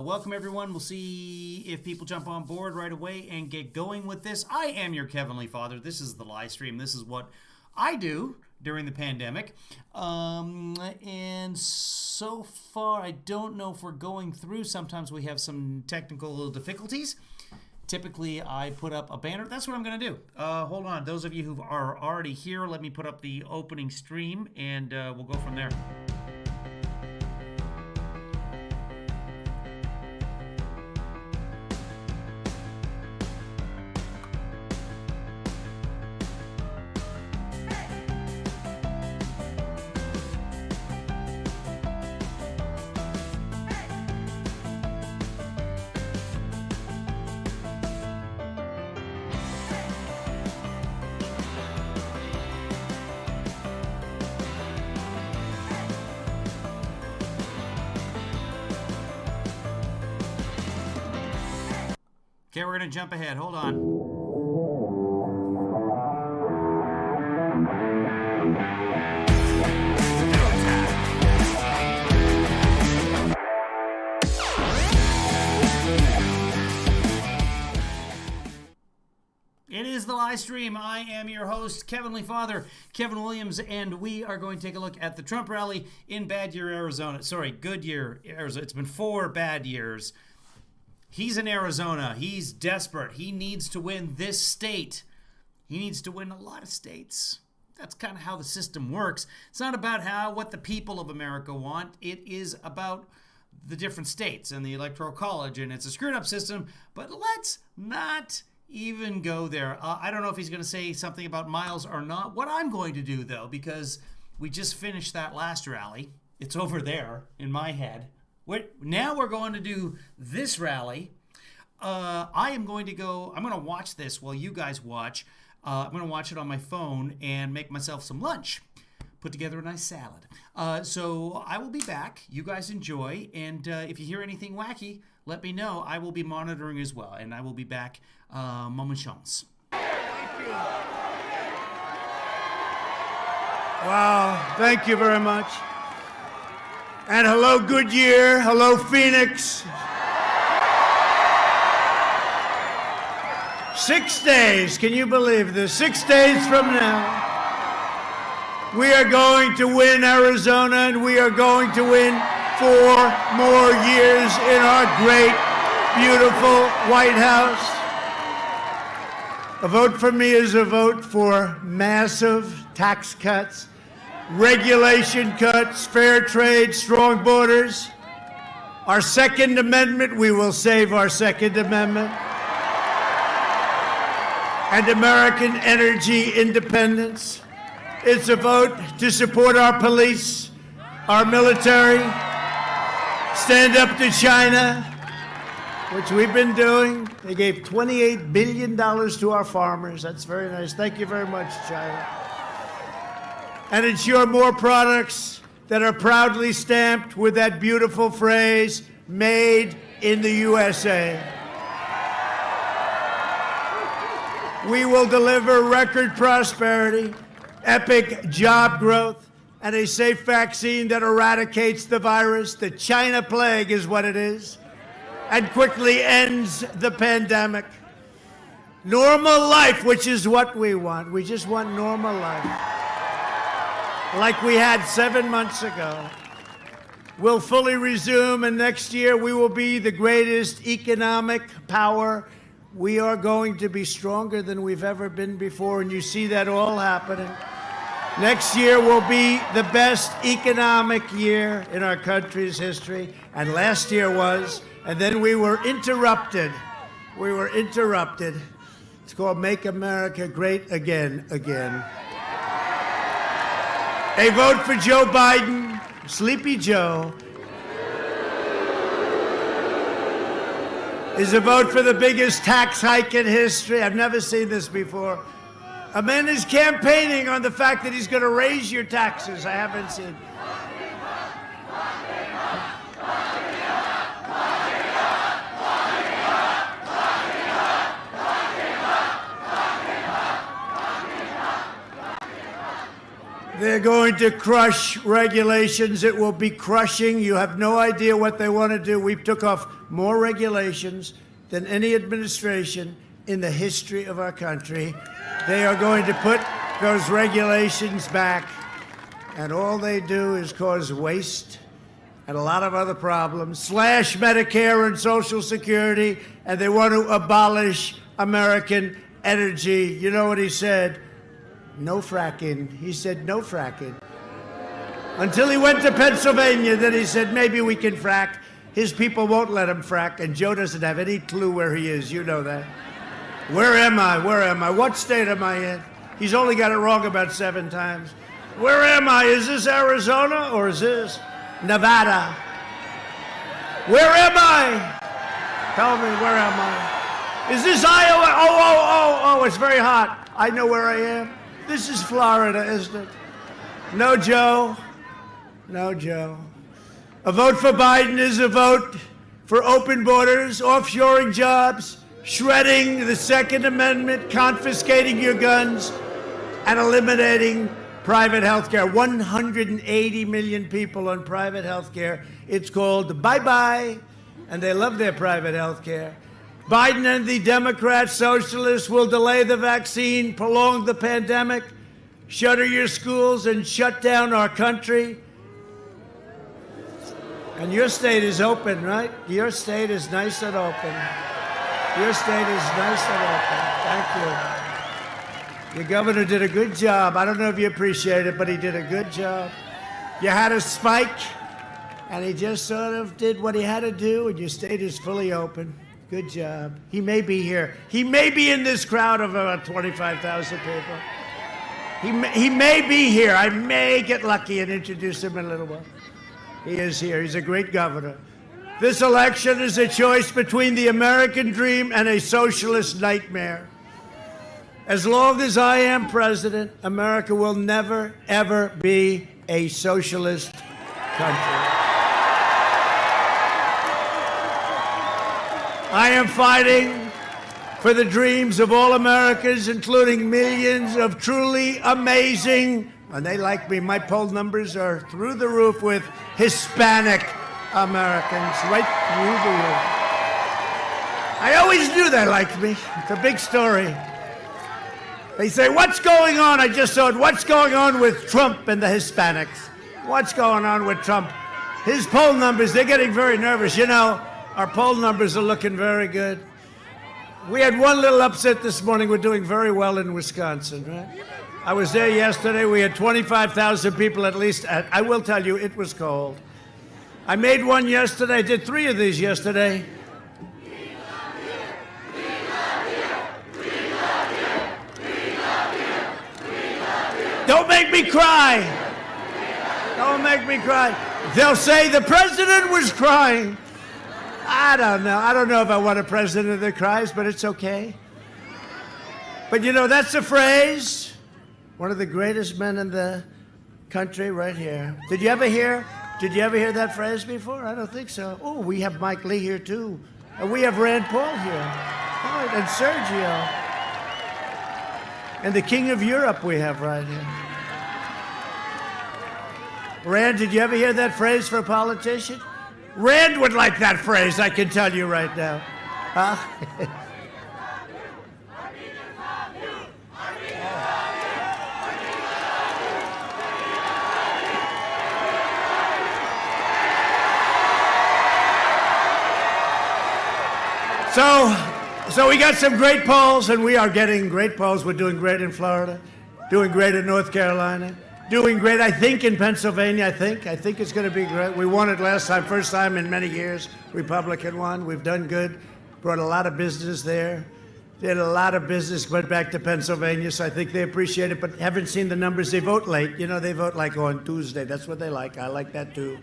Welcome, everyone. We'll see if people jump on board right away and get going with this. I am your Heavenly Father. This is the live stream. This is what I do during the pandemic. And so far, I don't know if we're going through. Sometimes we have some technical difficulties. Typically, I put up a banner. That's what I'm going to do. Hold on. Those of you who are already here, let me put up the opening stream, and we'll go from there. Okay, we're going to jump ahead. Hold on. It is the live stream. I am your host, Heavenly Father, Kevin Williams, and we are going to take a look at the Trump rally in Goodyear, Arizona. Sorry, Goodyear, Arizona. It's been 4 bad years. He's in Arizona. He's desperate. He needs to win this state. He needs to win a lot of states. That's kind of how the system works. It's not about what the people of America want. It is about the different states and the Electoral College, and it's a screwed up system, but let's not even go there. I don't know if he's going to say something about miles or not. What I'm going to do, though, because we just finished that last rally, it's over there in my head. Now we're going to do this rally. I'm going to watch this while you guys watch. I'm going to watch it on my phone and make myself some lunch. Put together a nice salad. So I will be back. You guys enjoy. And if you hear anything wacky, let me know. I will be monitoring as well. And I will be back moment chance. Thank you. Wow. Thank you very much. And hello, Goodyear. Hello, Phoenix. 6 days. Can you believe this? 6 days from now, we are going to win Arizona, and we are going to win 4 more years in our great, beautiful White House. A vote for me is a vote for massive tax cuts, regulation cuts, fair trade, strong borders. Our Second Amendment, we will save our Second Amendment. And American energy independence. It's a vote to support our police, our military, stand up to China, which we've been doing. They gave $28 billion to our farmers. That's very nice. Thank you very much, China. And ensure more products that are proudly stamped with that beautiful phrase, made in the USA. We will deliver record prosperity, epic job growth, and a safe vaccine that eradicates the virus. The China plague is what it is, and quickly ends the pandemic. Normal life, which is what we want. We just want normal life. Like we had 7 months ago. We'll fully resume, and next year we will be the greatest economic power. We are going to be stronger than we've ever been before, and you see that all happening. Next year will be the best economic year in our country's history, and last year was, and then we were interrupted. We were interrupted. It's called Make America Great Again, again. A vote for Joe Biden, Sleepy Joe, is a vote for the biggest tax hike in history. I've never seen this before. A man is campaigning on the fact that he's going to raise your taxes. I haven't seen. They're going to crush regulations. It will be crushing. You have no idea what they want to do. We took off more regulations than any administration in the history of our country. They are going to put those regulations back, and all they do is cause waste and a lot of other problems, slash Medicare and Social Security, and they want to abolish American energy. You know what he said? No fracking. He said no fracking. Until he went to Pennsylvania, then he said maybe we can frack. His people won't let him frack, and Joe doesn't have any clue where he is. You know that. Where am I? Where am I? What state am I in? He's only got it wrong about 7 times. Where am I? Is this Arizona or is this Nevada? Where am I? Tell me, where am I? Is this Iowa? Oh, it's very hot. I know where I am. This is Florida, isn't it? No, Joe. No, Joe. A vote for Biden is a vote for open borders, offshoring jobs, shredding the Second Amendment, confiscating your guns, and eliminating private health care. 180 million people on private health care. It's called bye-bye, and they love their private health care. Biden and the Democrat socialists will delay the vaccine, prolong the pandemic, shutter your schools, and shut down our country. And your state is open, right? Your state is nice and open. Your state is nice and open. Thank you. Your governor did a good job. I don't know if you appreciate it, but he did a good job. You had a spike, and he just sort of did what he had to do, and your state is fully open. Good job. He may be here. He may be in this crowd of about 25,000 people. He may be here. I may get lucky and introduce him in a little while. He is here. He's a great governor. This election is a choice between the American dream and a socialist nightmare. As long as I am president, America will never, ever be a socialist country. I am fighting for the dreams of all Americans, including millions of truly amazing, and they like me, my poll numbers are through the roof with Hispanic Americans, right through the roof. I always knew they liked me. It's a big story. They say, what's going on? I just saw it. What's going on with Trump and the Hispanics? What's going on with Trump? His poll numbers, they're getting very nervous. You know, our poll numbers are looking very good. We had one little upset this morning. We're doing very well in Wisconsin, right? I was there yesterday. We had 25,000 people at least. I will tell you, it was cold. I made one yesterday. I did 3 of these yesterday. Don't make me cry. Don't make me cry. They'll say the president was crying. I don't know. I don't know if I want a president that cries, but it's okay. But you know, that's a phrase. One of the greatest men in the country right here. Did you ever hear that phrase before? I don't think so. Oh, we have Mike Lee here too. And we have Rand Paul here. Oh, and Sergio. And the King of Europe we have right here. Rand, did you ever hear that phrase for a politician? Rand would like that phrase, I can tell you right now. Huh? So we got some great polls, and we are getting great polls. We're doing great in Florida, doing great in North Carolina, doing great, I think, in Pennsylvania, I think it's going to be great. We won it last time, first time in many years. Republican won. We've done good. Brought a lot of business there. Did a lot of business, went back to Pennsylvania, so I think they appreciate it, but haven't seen the numbers. They vote late. You know, they vote like on Tuesday. That's what they like. I like that too.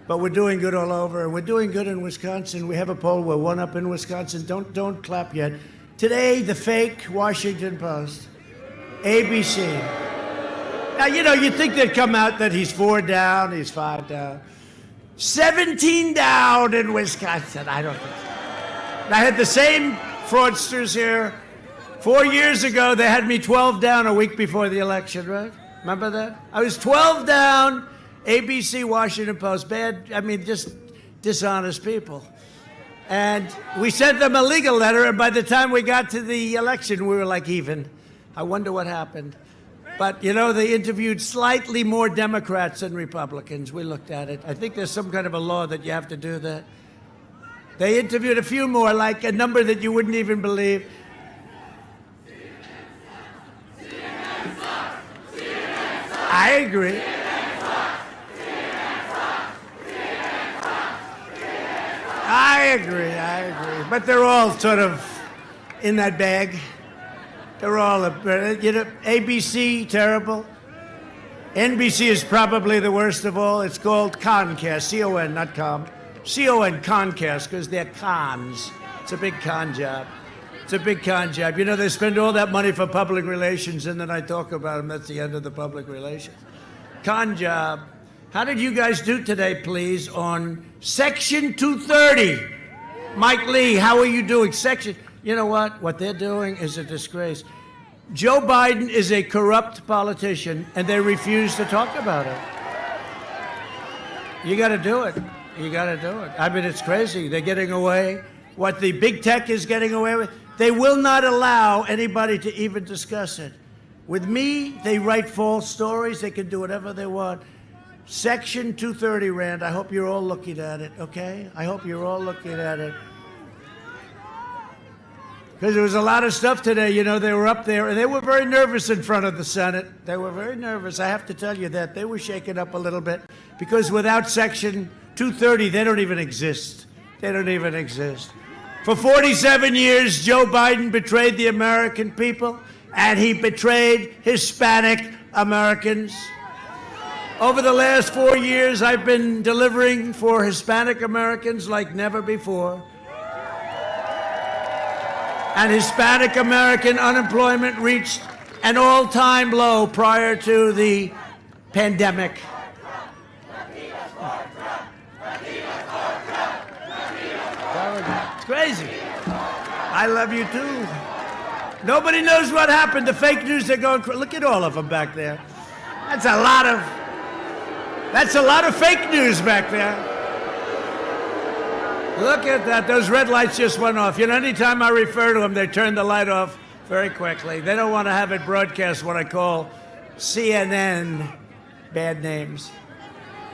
But we're doing good all over, and we're doing good in Wisconsin. We have a poll. We're 1 up in Wisconsin. Don't clap yet. Today, the fake Washington Post, ABC. Now, you know, you'd think they'd come out that he's 4 down, he's 5 down. 17 down in Wisconsin. I don't think so. I had the same fraudsters here. 4 years ago, they had me 12 down a week before the election, right? Remember that? I was 12 down. ABC, Washington Post, bad, I mean, just dishonest people. And we sent them a legal letter, and by the time we got to the election, we were like even. I wonder what happened. But, you know, they interviewed slightly more Democrats than Republicans. We looked at it. I think there's some kind of a law that you have to do that. They interviewed a few more, like a number that you wouldn't even believe. I agree. I agree. But they're all sort of in that bag. They're all, you know, ABC, terrible. NBC is probably the worst of all. It's called Concast, C-O-N, not com. C-O-N, Concast, because they're cons. It's a big con job. It's a big con job. You know, they spend all that money for public relations, and then I talk about them. That's the end of the public relations. Con job. How did you guys do today, please, on Section 230? Mike Lee, how are you doing? You know what? What they're doing is a disgrace. Joe Biden is a corrupt politician, and they refuse to talk about it. You got to do it. You got to do it. I mean, it's crazy. They're getting away. What the big tech is getting away with, they will not allow anybody to even discuss it. With me, they write false stories. They can do whatever they want. Section 230, Rand, I hope you're all looking at it, okay? I hope you're all looking at it. Because there was a lot of stuff today, you know, they were up there, and they were very nervous in front of the Senate. They were very nervous. I have to tell you that. They were shaken up a little bit, because without Section 230, they don't even exist. They don't even exist. For 47 years, Joe Biden betrayed the American people, and he betrayed Hispanic Americans. Over the last 4 years, I've been delivering for Hispanic Americans like never before. And Hispanic American unemployment reached an all-time low prior to the pandemic. It's crazy. I love you too. Nobody knows what happened. The fake news, they're going, look at all of them back there. That's a lot of fake news back there. Look at that. Those red lights just went off. You know, anytime I refer to them, they turn the light off very quickly. They don't want to have it broadcast what I call CNN bad names.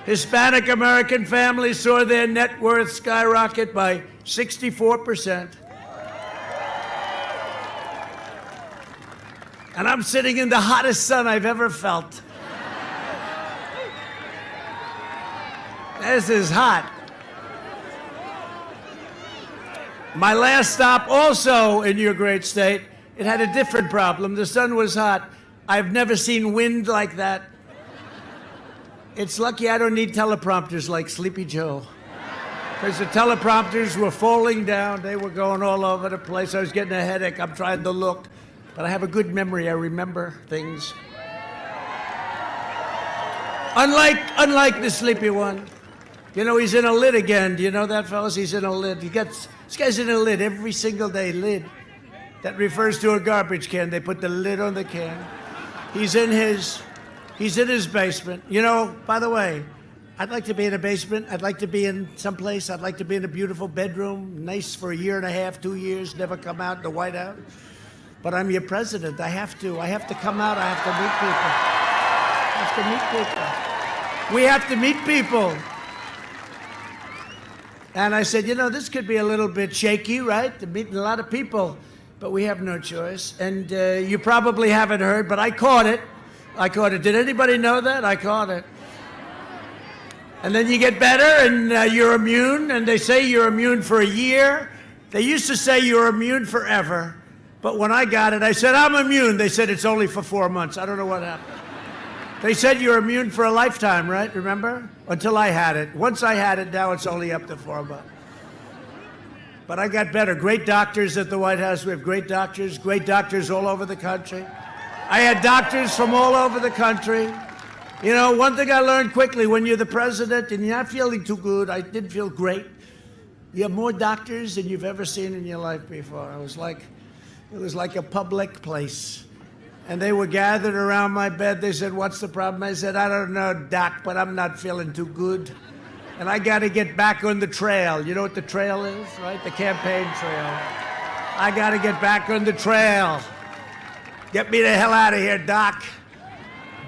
Hispanic American families saw their net worth skyrocket by 64%. And I'm sitting in the hottest sun I've ever felt. This is hot. My last stop, also in your great state, it had a different problem. The sun was hot. I've never seen wind like that. It's lucky I don't need teleprompters like Sleepy Joe, because the teleprompters were falling down. They were going all over the place. I was getting a headache. I'm trying to look, but I have a good memory. I remember things. Unlike the sleepy one. You know, he's in a lid again. Do you know that, fellas? He's in a lid. This guy's in a lid every single day. Lid. That refers to a garbage can. They put the lid on the can. He's in his basement. You know, by the way, I'd like to be in a basement. I'd like to be in someplace. I'd like to be in a beautiful bedroom, nice for a year and a half, 2 years, never come out in the White House. But I'm your president. I have to come out. I have to meet people. We have to meet people. And I said, you know, this could be a little bit shaky, right? To meet a lot of people, but we have no choice. And you probably haven't heard, but I caught it. Did anybody know that? I caught it. And then you get better, and you're immune, and they say you're immune for a year. They used to say you're immune forever. But when I got it, I said, I'm immune. They said it's only for 4 months. I don't know what happened. They said you're immune for a lifetime, right? Remember? Until I had it. Once I had it, now it's only up to 4 months. But I got better. Great doctors at the White House. We have great doctors all over the country. I had doctors from all over the country. You know, one thing I learned quickly, when you're the president and you're not feeling too good, I did feel great. You have more doctors than you've ever seen in your life before. It was like a public place. And they were gathered around my bed. They said, what's the problem? I said, I don't know, Doc, but I'm not feeling too good. And I got to get back on the trail. You know what the trail is, right? The campaign trail. I got to get back on the trail. Get me the hell out of here, Doc.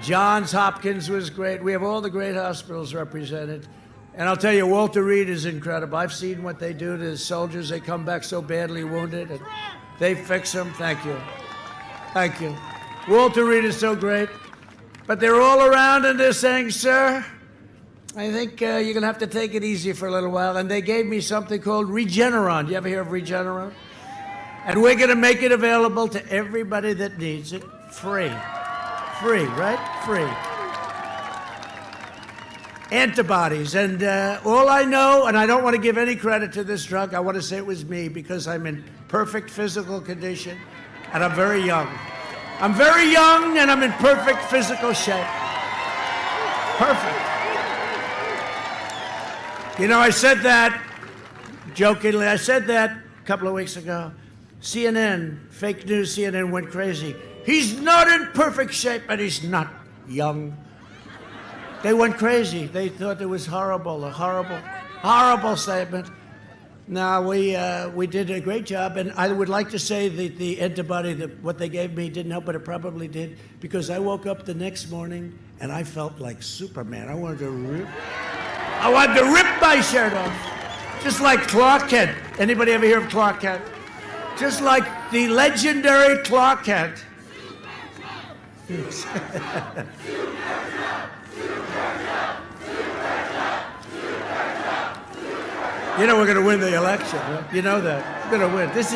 Johns Hopkins was great. We have all the great hospitals represented. And I'll tell you, Walter Reed is incredible. I've seen what they do to the soldiers. They come back so badly wounded, and they fix them. Thank you. Thank you. Walter Reed is so great. But they're all around and they're saying, sir, I think you're going to have to take it easy for a little while. And they gave me something called Regeneron. You ever hear of Regeneron? And we're going to make it available to everybody that needs it. Free. Free, right? Free. Antibodies. And all I know, and I don't want to give any credit to this drug, I want to say it was me because I'm in perfect physical condition and I'm very young. I'm very young and I'm in perfect physical shape. Perfect. You know, I said that jokingly. I said that a couple of weeks ago. CNN, fake news CNN went crazy. He's not in perfect shape and he's not young. They went crazy. They thought it was horrible, a horrible, horrible statement. No, we did a great job, and I would like to say that the antibody, what they gave me didn't help, but it probably did, because I woke up the next morning and I felt like Superman. I wanted to rip my shirt off, just like Clark Kent. Anybody ever hear of Clark Kent? Just like the legendary Clark Kent. You know we're going to win the election, right? You know that. We're going to win. This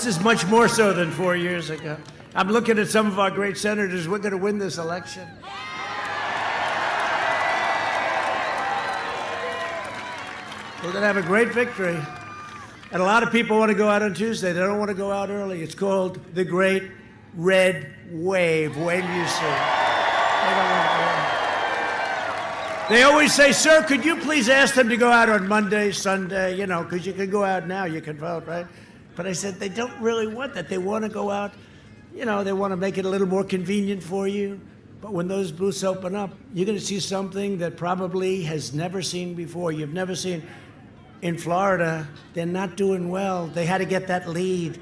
is much more so than 4 years ago. I'm looking at some of our great senators. We're going to win this election. We're going to have a great victory. And a lot of people want to go out on Tuesday. They don't want to go out early. It's called the Great Red Wave. Wait till you see. They don't want to go out. They always say, sir, could you please ask them to go out on Monday, Sunday, you know, because you can go out now, you can vote, right? But I said, they don't really want that. They want to go out, you know, they want to make it a little more convenient for you. But when those booths open up, you're going to see something that probably has never seen before. You've never seen. In Florida, they're not doing well. They had to get that lead.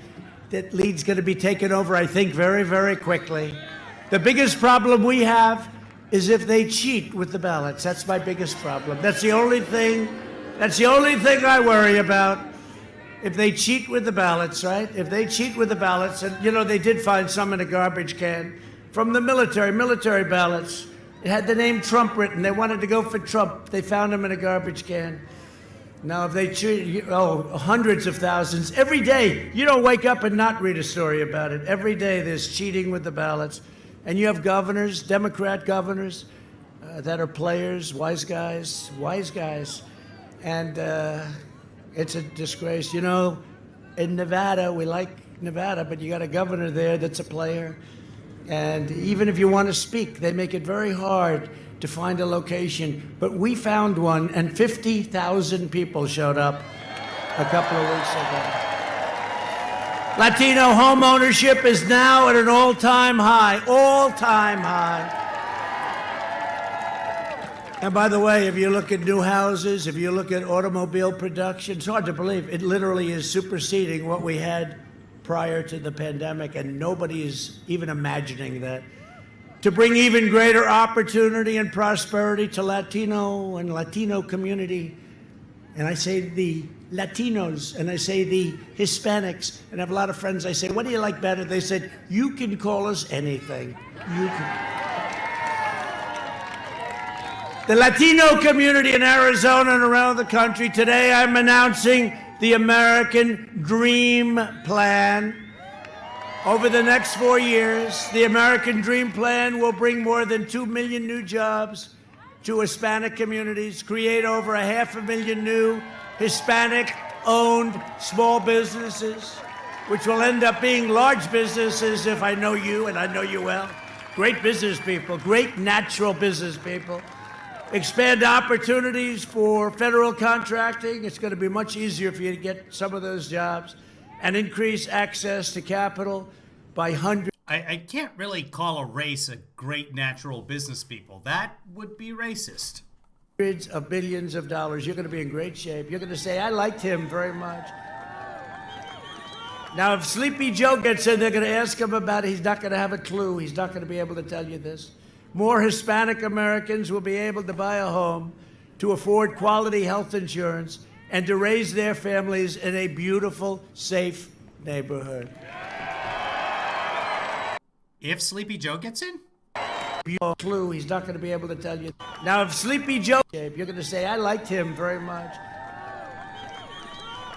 That lead's going to be taken over, I think, very, very quickly. The biggest problem we have is if they cheat with the ballots. That's my biggest problem. That's the only thing I worry about. If they cheat with the ballots, right? If they cheat with the ballots, and you know, they did find some in a garbage can from the military ballots. It had the name Trump written. They wanted to go for Trump. They found them in a garbage can. Now, if they cheat, hundreds of thousands every day. You don't wake up and not read a story about it. Every day there's cheating with the ballots. And you have governors, Democrat governors, that are players, wise guys. And it's a disgrace. You know, in Nevada, we like Nevada, but you got a governor there that's a player. And even if you want to speak, they make it very hard to find a location. But we found one, and 50,000 people showed up a couple of weeks ago. Latino home ownership is now at an all-time high, all-time high. And by the way, if you look at new houses, if you look at automobile production, it's hard to believe. It literally is superseding what we had prior to the pandemic, and nobody is even imagining that. To bring even greater opportunity and prosperity to Latino and Latino community. And I say the Latinos, and I say the Hispanics, and I have a lot of friends. I say, what do you like better? They said, you can call us anything. You can. The Latino community in Arizona and around the country, today I'm announcing the American Dream Plan. Over the next 4 years, the American Dream Plan will bring more than 2 million new jobs to Hispanic communities, create over 500,000 new Hispanic-owned small businesses, which will end up being large businesses if I know you, and I know you well. Great business people, great natural business people. Expand opportunities for federal contracting. It's going to be much easier for you to get some of those jobs. And increase access to capital by hundreds. I can't really call a race a great natural business people. That would be racist. Hundreds of billions of dollars. You're going to be in great shape. You're going to say, I liked him very much. Now, if Sleepy Joe gets in, they're going to ask him about it. He's not going to have a clue. He's not going to be able to tell you this. More Hispanic Americans will be able to buy a home, to afford quality health insurance, and to raise their families in a beautiful, safe neighborhood. If Sleepy Joe gets in? Clue. He's not going to be able to tell you. Now, if Sleepy Joe, you're going to say, I liked him very much.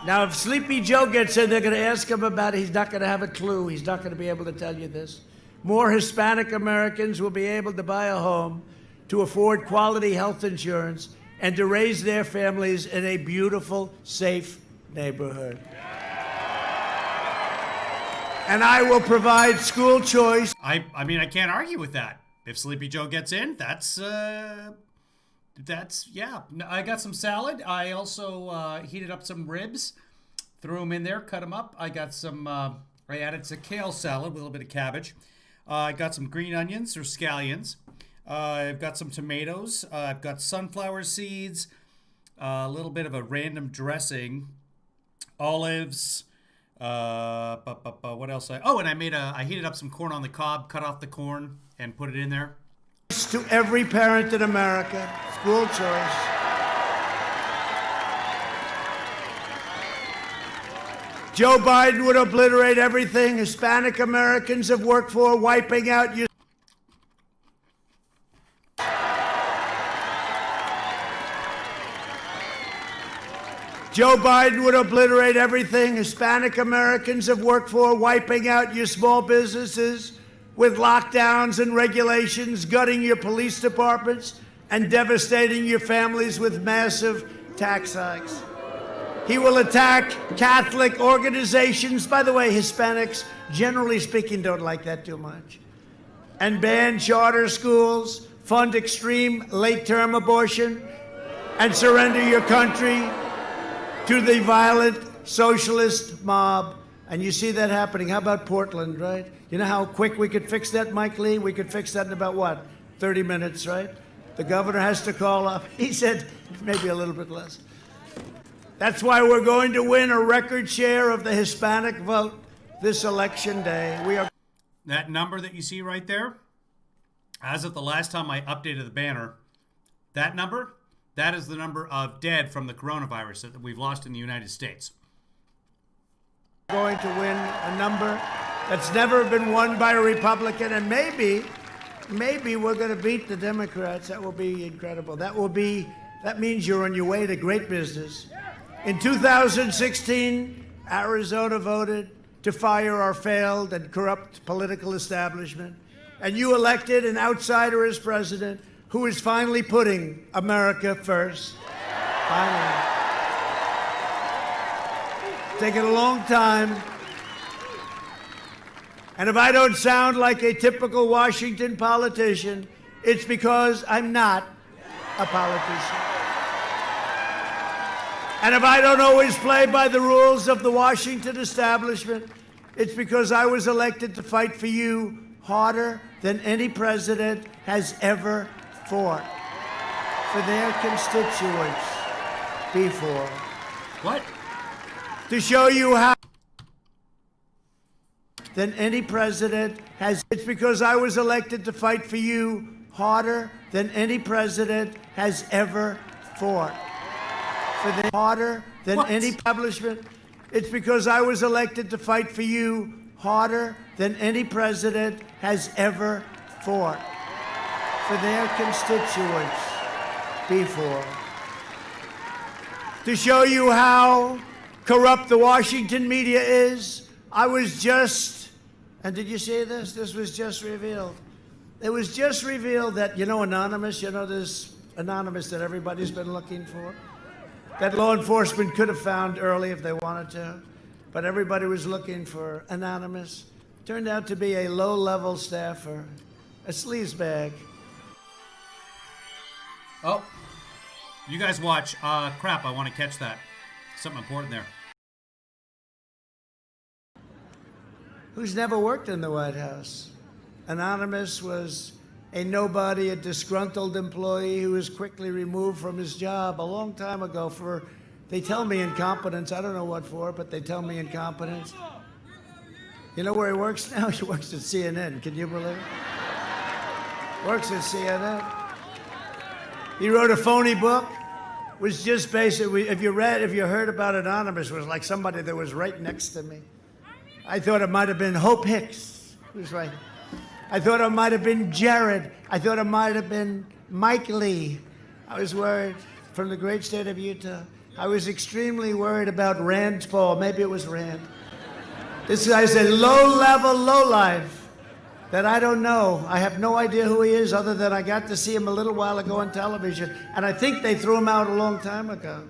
Now, if Sleepy Joe gets in, they're going to ask him about it. He's not going to have a clue. He's not going to be able to tell you this. More Hispanic Americans will be able to buy a home, to afford quality health insurance, and to raise their families in a beautiful, safe neighborhood. And I will provide school choice. I mean, I can't argue with that. If Sleepy Joe gets in, that's yeah. I got some salad. I also heated up some ribs, threw them in there, cut them up. I got some, I added some kale salad with a little bit of cabbage. I got some green onions or scallions. I've got some tomatoes. I've got sunflower seeds, a little bit of a random dressing, olives. What else? And I heated up some corn on the cob, cut off the corn, and put it in there. To every parent in America, school choice. Joe Biden would obliterate everything Hispanic Americans have worked for, wiping out your. Joe Biden would obliterate everything Hispanic Americans have worked for, wiping out your small businesses with lockdowns and regulations, gutting your police departments, and devastating your families with massive tax hikes. He will attack Catholic organizations. By the way, Hispanics, generally speaking, don't like that too much. And ban charter schools, fund extreme late-term abortion, and surrender your country to the violent socialist mob. And you see that happening. How about Portland, right? You know how quick we could fix that, Mike Lee? We could fix that in about, what, 30 minutes, right? The governor has to call up. He said maybe a little bit less. That's why we're going to win a record share of the Hispanic vote this election day. We are. That number that you see right there, as of the last time I updated the banner, that number, that is the number of dead from the coronavirus that we've lost in the United States. Going to win a number that's never been won by a Republican, and maybe we're going to beat the Democrats. That will be incredible. That means you're on your way to great business. In 2016, Arizona voted to fire our failed and corrupt political establishment, and you elected an outsider as president who is finally putting America first. Finally. Taken a long time. And if I don't sound like a typical Washington politician, it's because I'm not a politician. And if I don't always play by the rules of the Washington establishment, it's because I was elected to fight for you harder than any president has ever fought for their constituents before. What? To show you how than any president has. It's because I was elected to fight for you harder than any president has ever fought. For the harder than What? any establishment. It's because I was elected to fight for you harder than any president has ever fought for their constituents before. To show you how corrupt the Washington media is, I was just, and did you see this? This was just revealed. It was just revealed that, Anonymous, this Anonymous that everybody's been looking for, that law enforcement could have found early if they wanted to, but everybody was looking for Anonymous. Turned out to be a low-level staffer, a sleazebag. Oh, you guys watch. Crap, I want to catch that. Something important there. who's never worked in the White House. Anonymous was a nobody, a disgruntled employee who was quickly removed from his job a long time ago for, they tell me, incompetence. I don't know what for, but they tell me incompetence. You know where he works now? He works at CNN. Can you believe it? Works at CNN. He wrote a phony book. Was just basically, if you heard about Anonymous, it was like somebody that was right next to me. I thought it might have been Hope Hicks, who's right. I thought it might have been Jared. I thought it might have been Mike Lee. I was worried, from the great state of Utah. I was extremely worried about Rand Paul. Maybe it was Rand. This guy's a low-level lowlife that I don't know. I have no idea who he is other than I got to see him a little while ago on television. And I think they threw him out a long time ago.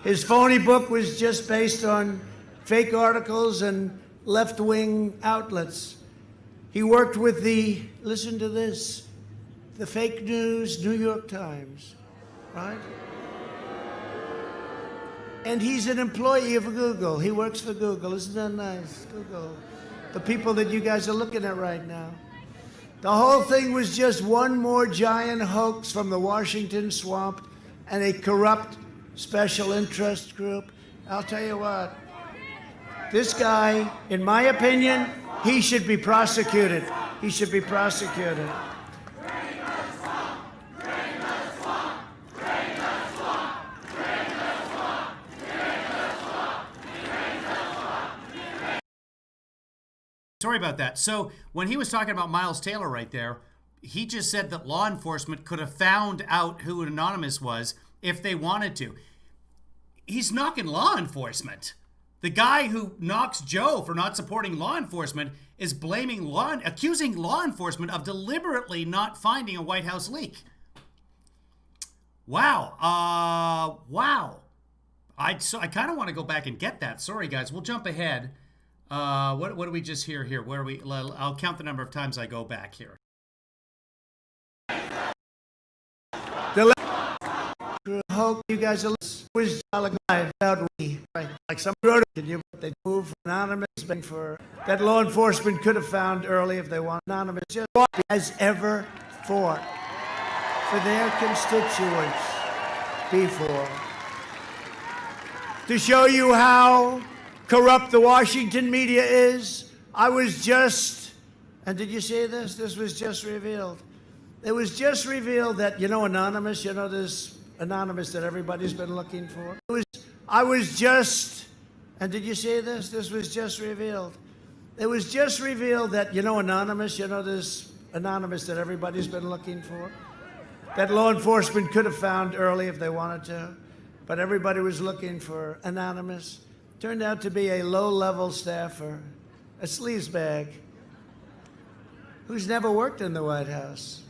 His phony book was just based on fake articles and left-wing outlets. He worked with the, listen to this, the fake news New York Times, right? And he's an employee of Google. He works for Google. Isn't that nice? Google. The people that you guys are looking at right now. The whole thing was just one more giant hoax from the Washington swamp and a corrupt special interest group. I'll tell you what, this guy, in my opinion, he should be prosecuted. He should be prosecuted. Sorry about that. So when he was talking about Miles Taylor right there, he just said that law enforcement could have found out who Anonymous was if they wanted to. He's knocking law enforcement. The guy who knocks Joe for not supporting law enforcement is accusing law enforcement of deliberately not finding a White House leak. Wow. Wow. I kind of want to go back and get that. Sorry, guys. We'll jump ahead. What do we just hear here? Where we? I'll count the number of times I go back here. The hope you guys are was about me. Right. Like some wrote it. Can you? They move Anonymous for that law enforcement could have found early if they want. Anonymous just has ever fought for their constituents before. To show you how corrupt the Washington media is, I was just, and did you see this? This was just revealed. It was just revealed that, you know, Anonymous, you know, this Anonymous that everybody's been looking for. I was just, and did you see this? This was just revealed. It was just revealed that, you know, Anonymous, you know, this Anonymous that everybody's been looking for, that law enforcement could have found early if they wanted to, but everybody was looking for Anonymous. Turned out to be a low-level staffer, a sleazebag, who's never worked in the White House.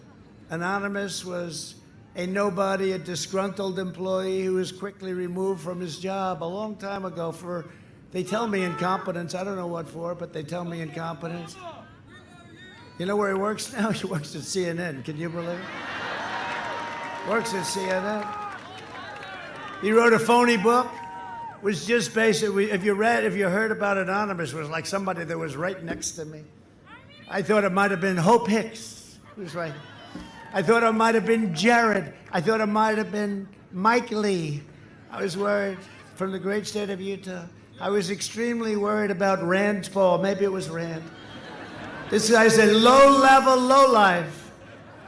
Anonymous was a nobody, a disgruntled employee who was quickly removed from his job a long time ago for, they tell me, incompetence. I don't know what for, but they tell me incompetence. You know where he works now? He works at CNN. Can you believe it? Works at CNN. He wrote a phony book. Was just basically, if you heard about Anonymous, it was like somebody that was right next to me. I thought it might have been Hope Hicks, who's right. I thought it might have been Jared. I thought it might have been Mike Lee. I was worried, from the great state of Utah. I was extremely worried about Rand Paul. Maybe it was Rand. This guy's a low-level lowlife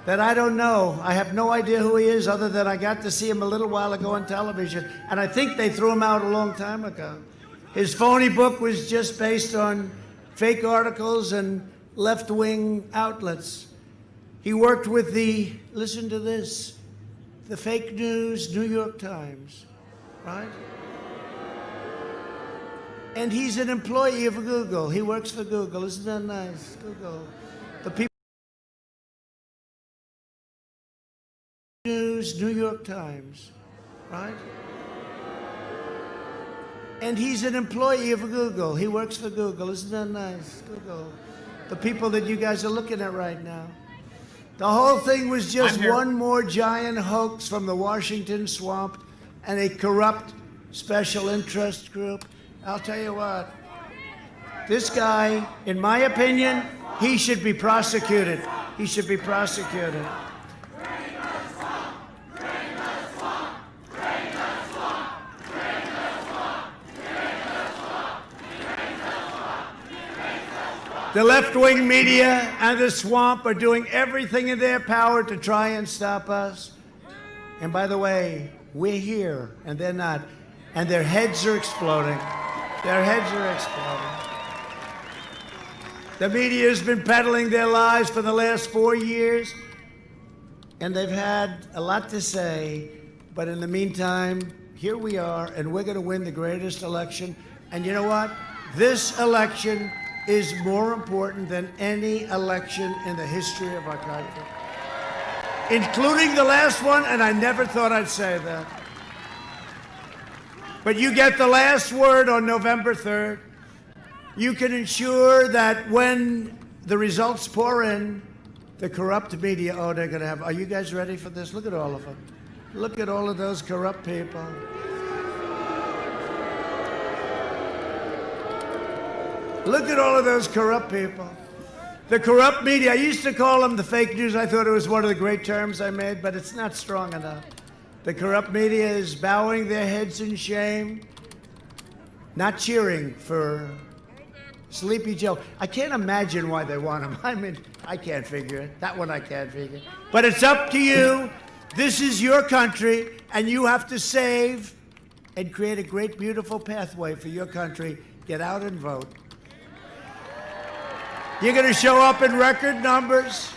that I don't know. I have no idea who he is other than I got to see him a little while ago on television. And I think they threw him out a long time ago. His phony book was just based on fake articles and left-wing outlets. He worked with the, listen to this, the fake news New York Times, right? And he's an employee of Google. He works for Google. Isn't that nice? Google. The people news New York Times, right? And he's an employee of Google. He works for Google. Isn't that nice? Google. The people that you guys are looking at right now. The whole thing was just one more giant hoax from the Washington swamp and a corrupt special interest group. I'll tell you what, This guy, in my opinion, he should be prosecuted. He should be prosecuted. The left-wing media and the swamp are doing everything in their power to try and stop us. And by the way, we're here, and they're not. And their heads are exploding. Their heads are exploding. The media has been peddling their lies for the last 4 years, and they've had a lot to say. But in the meantime, here we are, and we're going to win the greatest election. And you know what? This election is more important than any election in the history of our country, including the last one, and I never thought I'd say that. But you get the last word on November 3rd. You can ensure that when the results pour in, the corrupt media, oh, they're going to have, are you guys ready for this? Look at all of them. Look at all of those corrupt people. Look at all of those corrupt people. The corrupt media, I used to call them the fake news. I thought it was one of the great terms I made, but it's not strong enough. The corrupt media is bowing their heads in shame, not cheering for Sleepy Joe. I can't imagine why they want him. I mean, I can't figure it. That one I can't figure. But it's up to you. This is your country, and you have to save and create a great, beautiful pathway for your country. Get out and vote. You're going to show up in record numbers,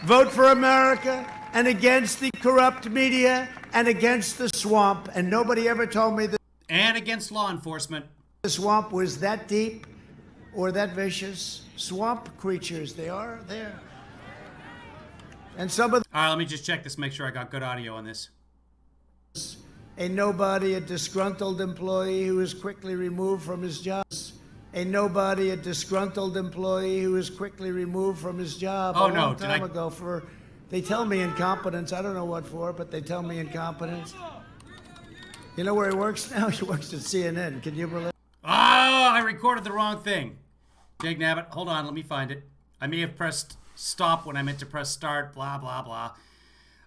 vote for America, and against the corrupt media, and against the swamp. And nobody ever told me that. And against law enforcement. The swamp was that deep or that vicious. Swamp creatures, they are there. And some of All right, let me just check this, make sure I got good audio on this. a nobody, a disgruntled employee who is quickly removed from his job. A nobody, a disgruntled employee who is quickly removed from his job Oh, a no, long did time I- ago for, they tell me incompetence. I don't know what for, but they tell me incompetence. You know where he works now? He works at CNN. Can you believe? Oh, I recorded the wrong thing. Jake Nabbit, hold on, let me find it. I may have pressed stop when I meant to press start, blah, blah, blah.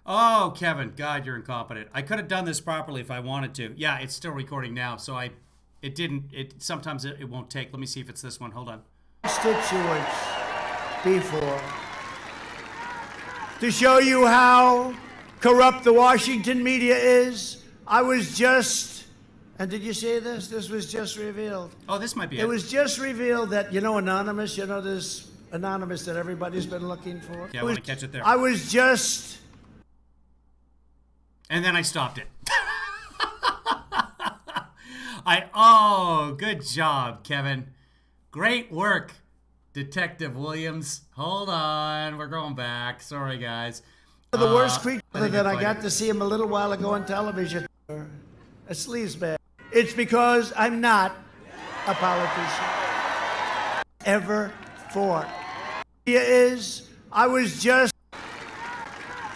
Oh, Kevin, God, you're incompetent. I could have done this properly if I wanted to. Yeah, it's still recording now, so sometimes it won't take. Let me see if it's this one. Hold on. Constituents before. To show you how corrupt the Washington media is, I was just, and did you see this? This was just revealed. Oh, this might be it. It was just revealed that, you know, Anonymous, you know, this Anonymous that everybody's been looking for? Yeah, I want to catch it there. I was just. And then I stopped it. Oh, good job, Kevin. Great work, Detective Williams. Hold on, we're going back. Sorry, guys. The worst creature that I find got it. to see him a little while ago on television. A sleazebag. It's because I'm not a politician. Ever thought. I was just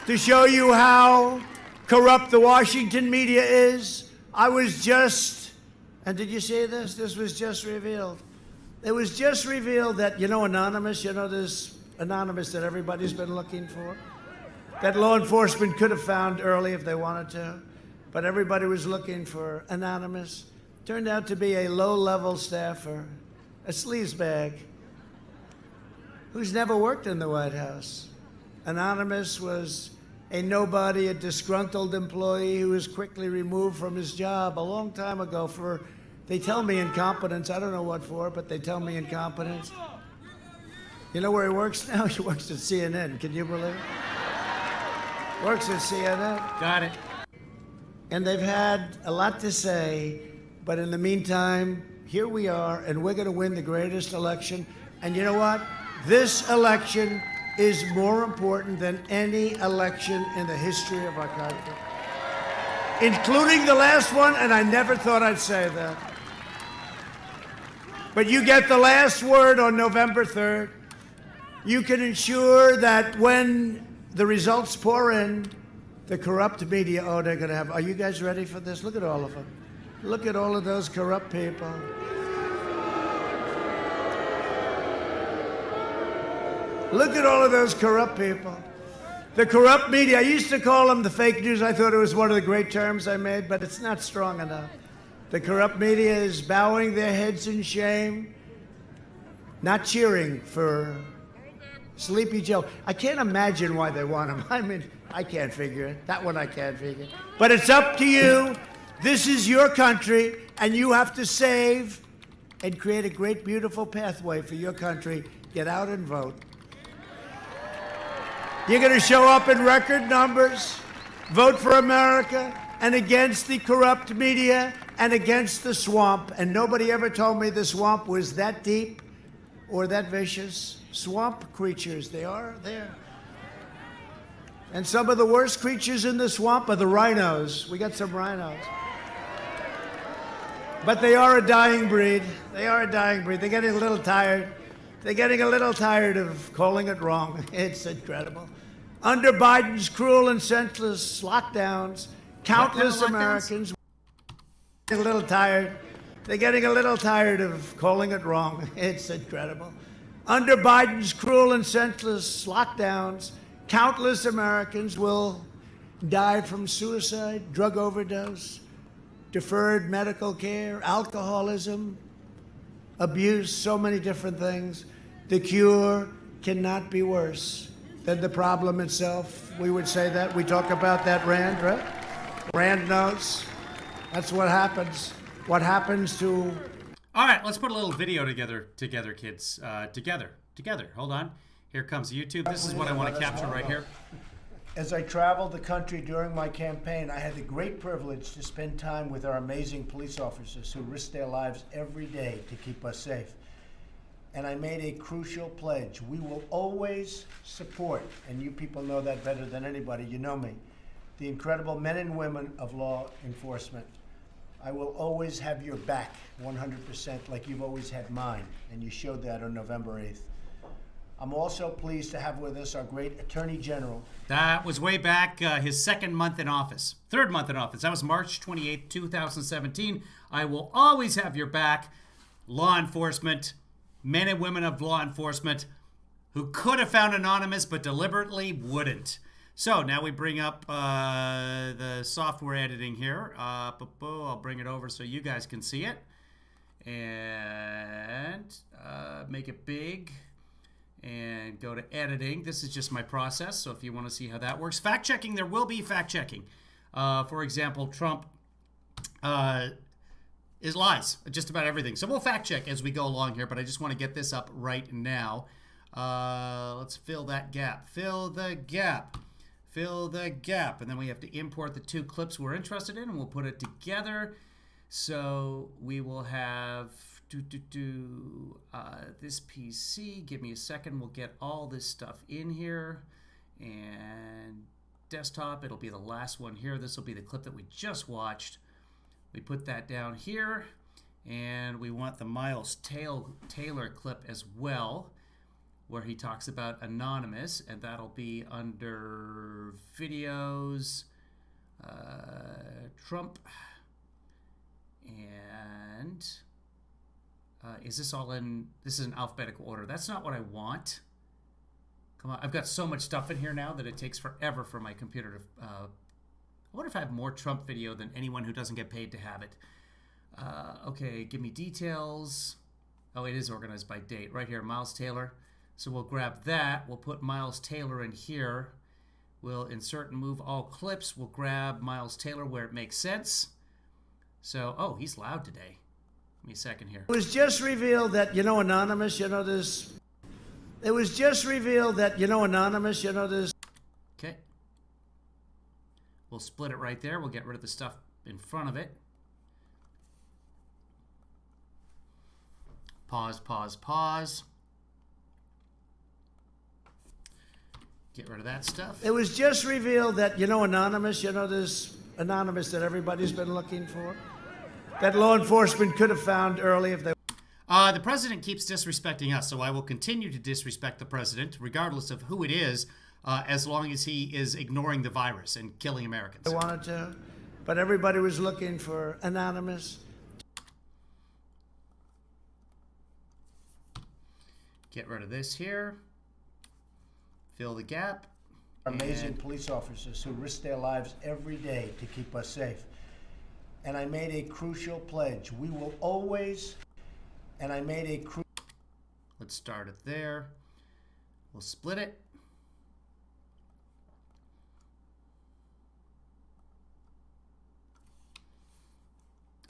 to show you how corrupt the Washington media is. I was just, and did you see this? This was just revealed. It was just revealed that, you know, Anonymous, you know, this Anonymous that everybody's been looking for, that law enforcement could have found early if they wanted to, but everybody was looking for Anonymous. Turned out to be a low-level staffer, a sleazebag, who's never worked in the White House. Anonymous was a nobody, a disgruntled employee who was quickly removed from his job a long time ago for, they tell me incompetence. I don't know what for, but they tell me incompetence. You know where he works now? He works at CNN. Can you believe it? Works at CNN. Got it. And they've had a lot to say, but in the meantime, here we are, and we're going to win the greatest election. And you know what? This election is more important than any election in the history of our country, including the last one, and I never thought I'd say that. But you get the last word on November 3rd. You can ensure that when the results pour in, the corrupt media, oh, they're going to have, are you guys ready for this? Look at all of them. Look at all of those corrupt people. Look at all of those corrupt people. The corrupt media, I used to call them the fake news. I thought it was one of the great terms I made, but it's not strong enough. The corrupt media is bowing their heads in shame, not cheering for Sleepy Joe. I can't imagine why they want him. I mean, I can't figure it. That one I can't figure. But it's up to you. This is your country, and you have to save and create a great, beautiful pathway for your country. Get out and vote. You're going to show up in record numbers, vote for America, and against the corrupt media, and against the swamp. And nobody ever told me the swamp was that deep or that vicious. Swamp creatures, they are there. And some of the worst creatures in the swamp are the rhinos. We got some rhinos. But they are a dying breed. They are a dying breed. They're getting a little tired. They're getting a little tired of calling it wrong. It's incredible. Under Biden's cruel and senseless lockdowns, countless Americans are a little tired. They're getting a little tired of calling it wrong. It's incredible. Under Biden's cruel and senseless lockdowns, countless Americans will die from suicide, drug overdose, deferred medical care, alcoholism, abuse, so many different things. The cure cannot be worse than the problem itself. We would say that. We talk about that, Rand, right? Rand knows. That's what happens. What happens to... All right, let's put a little video together, kids. Together. Hold on. Here comes YouTube. This is what I want to capture right here. As I traveled the country during my campaign, I had the great privilege to spend time with our amazing police officers who risk their lives every day to keep us safe. And I made a crucial pledge. We will always support, and you people know that better than anybody, you know me, the incredible men and women of law enforcement. I will always have your back 100% like you've always had mine, and you showed that on November 8th. I'm also pleased to have with us our great Attorney General. That was way back, his third month in office. That was March 28th, 2017. I will always have your back, law enforcement, men and women of law enforcement who could have found anonymous but deliberately wouldn't. So now we bring up the software editing here. I'll bring it over so you guys can see it. And make it big. And go to editing. This is just my process, so if you want to see how that works. Fact checking, there will be fact checking. For example, Trump is lies, just about everything. So we'll fact check as we go along here, but I just want to get this up right now. Let's fill that gap. Fill the gap. And then we have to import the two clips we're interested in, and we'll put it together. So we will have this PC. Give me a second. We'll get all this stuff in here. And desktop, it'll be the last one here. This will be the clip that we just watched. We put that down here. And we want the Miles Taylor clip as well, where he talks about Anonymous. And that'll be under videos, Trump, and... is this all in... This is in alphabetical order. That's not what I want. Come on. I've got so much stuff in here now that it takes forever for my computer to... I wonder if I have more Trump video than anyone who doesn't get paid to have it. Okay, give me details. Oh, it is organized by date. Right here, Miles Taylor. So we'll grab that. We'll put Miles Taylor in here. We'll insert and move all clips. We'll grab Miles Taylor where it makes sense. So, oh, he's loud today. Give me a second here. It was just revealed that, Anonymous, this... It was just revealed that, Anonymous, this... Okay. We'll split it right there. We'll get rid of the stuff in front of it. Pause. Get rid of that stuff. It was just revealed that, Anonymous, this Anonymous that everybody's been looking for, that law enforcement could have found early if they... The president keeps disrespecting us, so I will continue to disrespect the president, regardless of who it is, as long as he is ignoring the virus and killing Americans. They wanted to, but everybody was looking for Anonymous. Get rid of this here. fill the gap. Amazing police officers who risk their lives every day to keep us safe. And I made a crucial pledge. We will always, and I made a Let's start it there. We'll split it.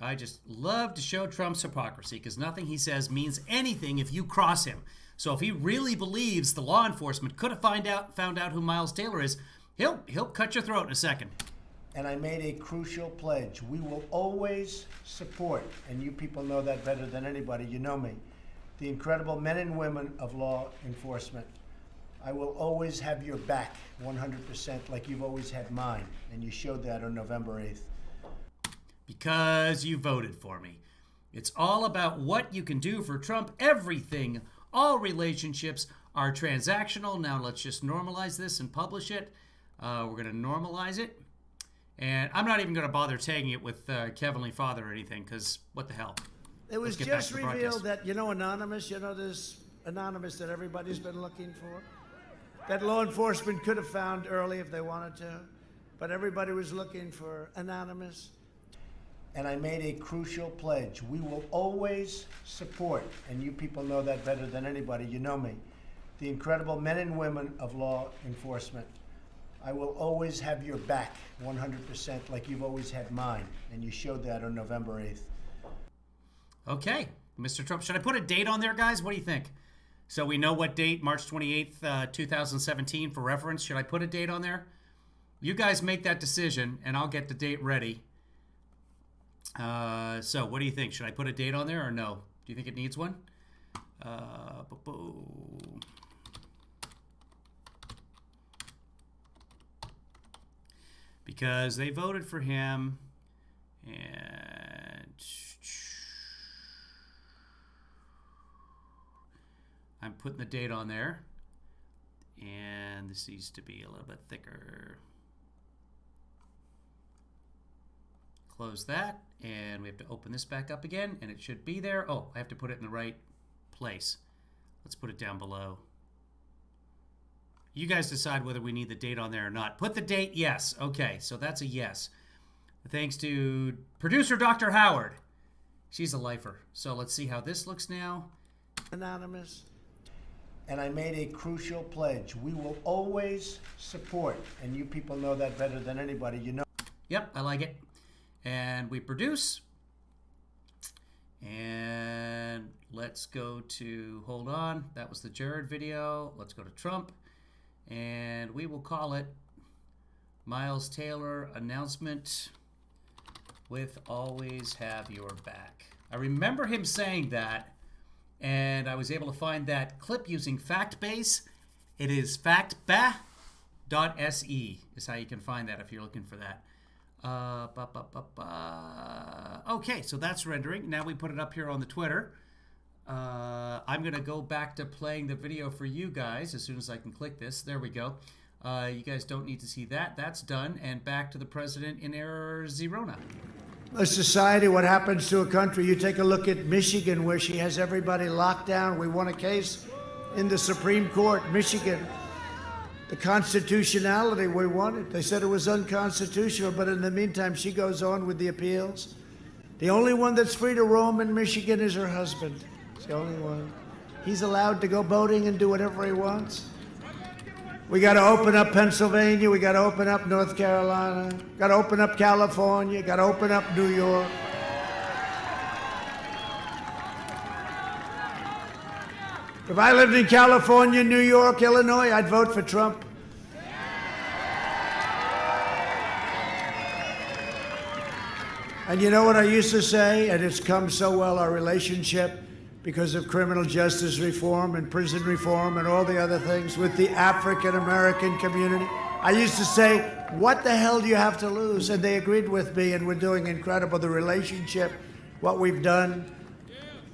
I just love to show Trump's hypocrisy because nothing he says means anything if you cross him. So if he really believes the law enforcement could have found out who Miles Taylor is, he'll cut your throat in a second. And I made a crucial pledge. We will always support, and you people know that better than anybody, you know me, the incredible men and women of law enforcement. I will always have your back 100% like you've always had mine, and you showed that on November 8th. Because you voted for me. It's all about what you can do for Trump. Everything, all relationships are transactional. Now let's just normalize this and publish it. We're going to normalize it. And I'm not even going to bother tagging it with Heavenly Father or anything, because what the hell? It was just revealed that, Anonymous, this Anonymous that everybody's been looking for, that law enforcement could have found early if they wanted to, but everybody was looking for Anonymous. And I made a crucial pledge. We will always support, and you people know that better than anybody, you know me, the incredible men and women of law enforcement. I will always have your back 100% like you've always had mine, and you showed that on November 8th. Okay, Mr. Trump. Should I put a date on there, guys? What do you think? So we know what date, March 28th, 2017, for reference. Should I put a date on there? You guys make that decision, and I'll get the date ready. So what do you think? Should I put a date on there or no? Do you think it needs one? Because they voted for him, and I'm putting the date on there, and this needs to be a little bit thicker. Close that, and we have to open this back up again, and it should be there. Oh, I have to put it in the right place. Let's put it down below. You guys decide whether we need the date on there or not. Put the date, yes. Okay, so that's a yes. Thanks to producer Dr. Howard. She's a lifer. So let's see how this looks now. Anonymous. And I made a crucial pledge. We will always support, and you people know that better than anybody, you know. Yep, I like it. And we produce. And let's go to, hold on, that was the Jared video. Let's go to Trump. And we will call it Miles Taylor announcement with always have your back. I remember him saying that, and I was able to find that clip using FactBase. It is factba.se is how you can find that if you're looking for that. Okay, so that's rendering. Now we put it up here on the Twitter. I'm going to go back to playing the video for you guys as soon as I can click this. There we go. You guys don't need to see that. That's done. And back to the president in Arizona. A society, what happens to a country? You take a look at Michigan, where she has everybody locked down. We won a case in the Supreme Court, Michigan. The constitutionality, we won it. They said it was unconstitutional, but in the meantime, she goes on with the appeals. The only one that's free to roam in Michigan is her husband. It's the only one. He's allowed to go boating and do whatever he wants. We got to open up Pennsylvania. We got to open up North Carolina. Got to open up California. Got to open up New York. If I lived in California, New York, Illinois, I'd vote for Trump. And you know what I used to say, and it's come so well, our relationship, because of criminal justice reform and prison reform and all the other things with the African-American community. I used to say, what the hell do you have to lose? And they agreed with me, and we're doing incredible. The relationship, what we've done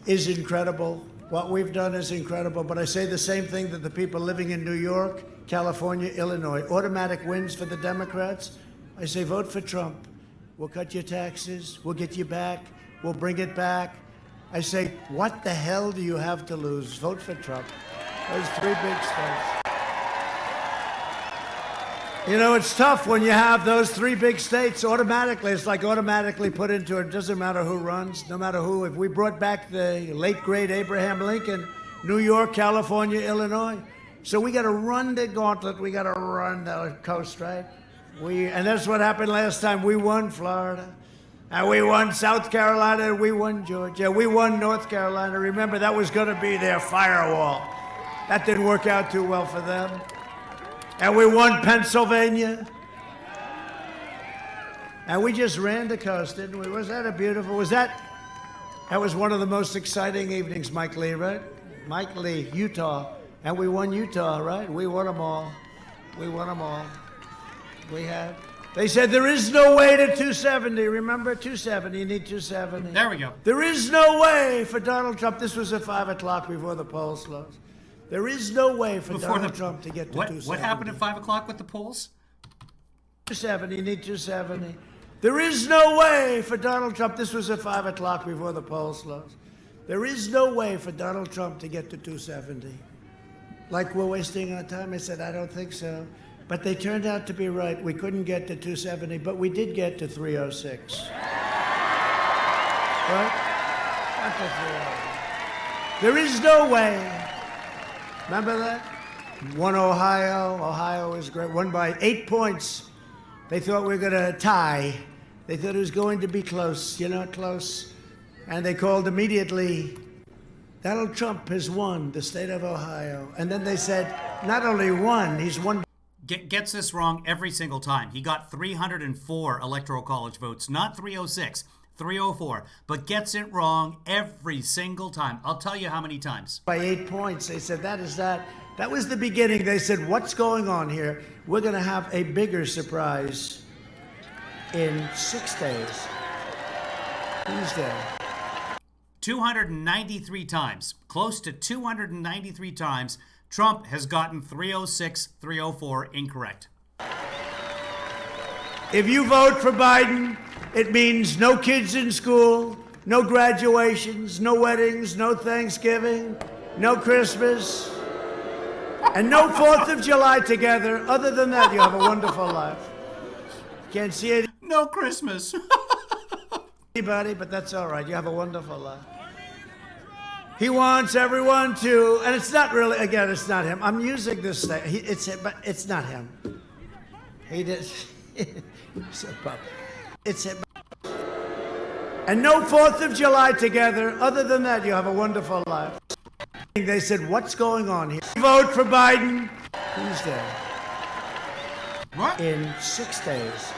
is incredible. What we've done is incredible. But I say the same thing that the people living in New York, California, Illinois, automatic wins for the Democrats. I say, vote for Trump. We'll cut your taxes. We'll get you back. We'll bring it back. I say, what the hell do you have to lose? Vote for Trump. Those three big states. You know, it's tough when you have those three big states automatically. It's like automatically put into it. Doesn't matter who runs, no matter who. If we brought back the late, great Abraham Lincoln, New York, California, Illinois. So we got to run the gauntlet. We got to run the coast, right? And that's what happened last time. We won Florida. And we won South Carolina. And we won Georgia. We won North Carolina. Remember, that was going to be their firewall. That didn't work out too well for them. And we won Pennsylvania. And we just ran the coast, didn't we? Was that a beautiful, that was one of the most exciting evenings, Mike Lee, right? Mike Lee, Utah. And we won Utah, right? We won them all. We won them all. We had. They said there is no way to 270. Remember, 270. You need 270. There we go. There is no way for Donald Trump. This was at 5 o'clock before the polls closed. There is no way for Donald Trump to get to 270. What happened at 5 o'clock with the polls? 270. You need 270. There is no way for Donald Trump. This was at 5 o'clock before the polls closed. There is no way for Donald Trump to get to 270. Like we're wasting our time? I said, I don't think so. But they turned out to be right. We couldn't get to 270, but we did get to 306. Right? Not to 306. There is no way. Remember that? Won Ohio. Ohio was great. Won by 8 points. They thought we were going to tie. They thought it was going to be close. You know, close. And they called immediately, Donald Trump has won the state of Ohio. And then they said, not only won, he's won. Gets this wrong every single time. He got 304 electoral college votes, not 306, 304, but gets it wrong every single time. I'll tell you how many times. By 8 points. They said, that was the beginning. They said, what's going on here? We're going to have a bigger surprise in 6 days. Tuesday. 293 times, close to 293 times, Trump has gotten 306, 304 incorrect. If you vote for Biden, it means no kids in school, no graduations, no weddings, no Thanksgiving, no Christmas, and no 4th of July together. Other than that, you have a wonderful life. Can't see it. No Christmas. Anybody, but that's all right. You have a wonderful life. He wants everyone to, and it's not really, again, it's not him. I'm using this thing. But it's not him. He did. It's a puppet. It's him. And no 4th of July together. Other than that, you have a wonderful life. They said, what's going on here? Vote for Biden Tuesday. What? In 6 days.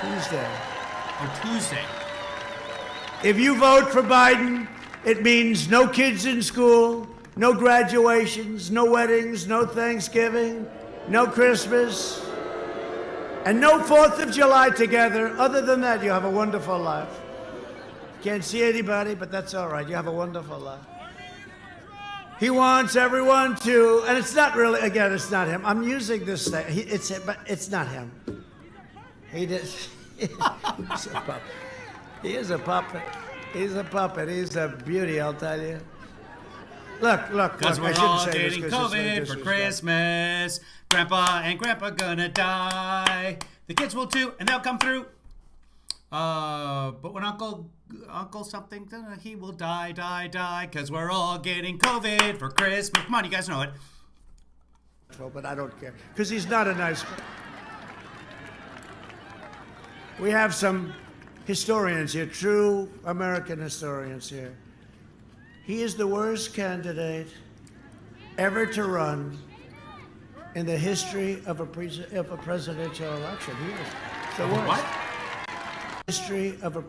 Tuesday. Oh, Tuesday. If you vote for Biden, it means no kids in school, no graduations, no weddings, no Thanksgiving, no Christmas, and no 4th of July together. Other than that, you have a wonderful life. Can't see anybody, but that's all right. You have a wonderful life. He wants everyone to, and it's not really, again, it's not him. I'm using this thing. But it's not him. He did. He's a puppet. He is a puppet. He's a puppet. He's a beauty, I'll tell you. Look. Because we're all getting COVID for Christmas. Grandpa and Grandpa gonna die. The kids will too, and they'll come through. But when Uncle something, he will die. Because we're all getting COVID for Christmas. Come on, you guys know it. But I don't care. Because he's not a nice man. We have some historians here, true American historians here. He is the worst candidate ever to run in the history of a presidential election. He is the worst. What? History of a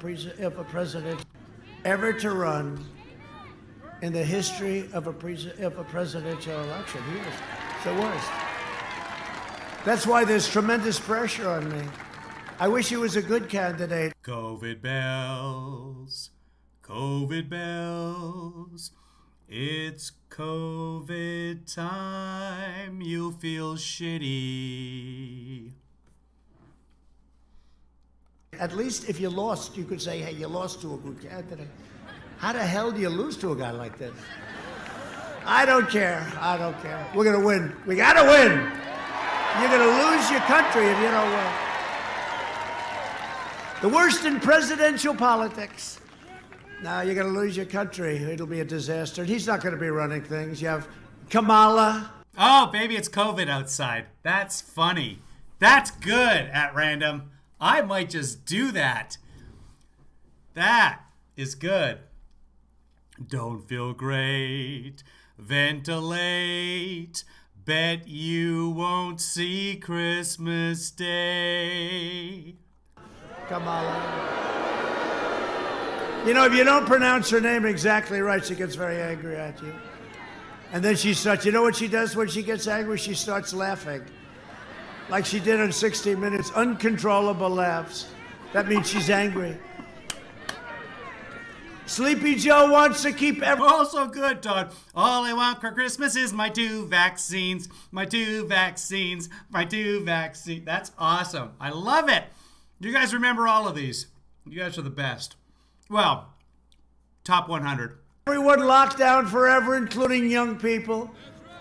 president ever to run in the history of a presidential election. He is the worst. That's why there's tremendous pressure on me. I wish he was a good candidate. COVID bells, COVID bells. It's COVID time. You'll feel shitty. At least if you lost, you could say, hey, you lost to a good candidate. How the hell do you lose to a guy like this? I don't care. We're going to win. We got to win. You're going to lose your country if you don't win. The worst in presidential politics. Now you're going to lose your country. It'll be a disaster. And he's not going to be running things. You have Kamala. Oh, baby, it's COVID outside. That's funny. That's good at random. I might just do that. That is good. Don't feel great. Ventilate. Bet you won't see Christmas Day. Kamala. You know, if you don't pronounce her name exactly right, she gets very angry at you. And then she starts, you know what she does when she gets angry? She starts laughing. Like she did on 60 Minutes, uncontrollable laughs. That means she's angry. Sleepy Joe wants to keep Also good, Todd. All I want for Christmas is my 2 vaccines. My 2 vaccines. My 2 vaccines. That's awesome. I love it. You guys remember all of these. You guys are the best. Well, top 100. everyone locked down forever, including young people,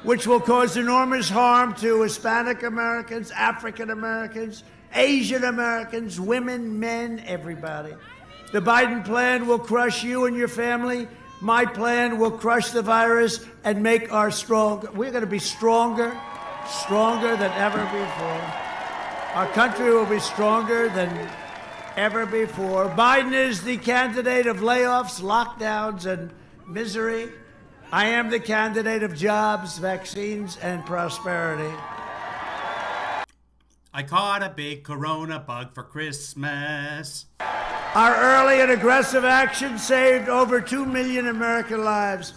which will cause enormous harm to Hispanic Americans, African Americans, Asian Americans, women, men, everybody. The Biden plan will crush you and your family. My plan will crush the virus and make our we're going to be stronger than ever before. Our country will be stronger than ever before. Biden is the candidate of layoffs, lockdowns, and misery. I am the candidate of jobs, vaccines, and prosperity. I caught a big corona bug for Christmas. Our early and aggressive action saved over 2 million American lives.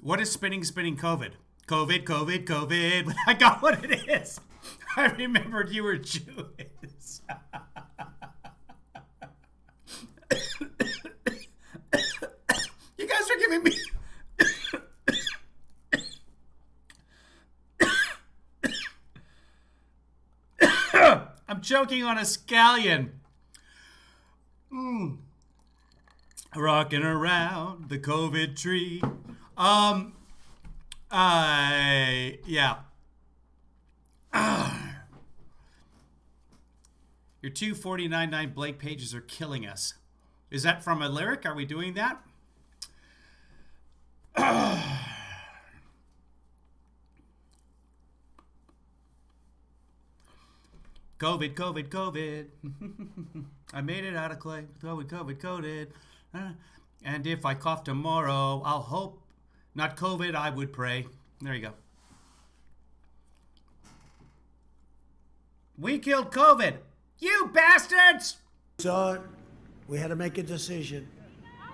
What is spinning COVID? COVID. I got what it is. I remembered you were Jewish. You guys are giving me... I'm choking on a scallion. Rocking around the COVID tree. Yeah. Your 249.9 blank pages are killing us. Is that from a lyric? Are we doing that? COVID. I made it out of clay. COVID. And if I cough tomorrow, I'll hope not COVID, I would pray. There you go. We killed COVID. You bastards! Saw it. We had to make a decision.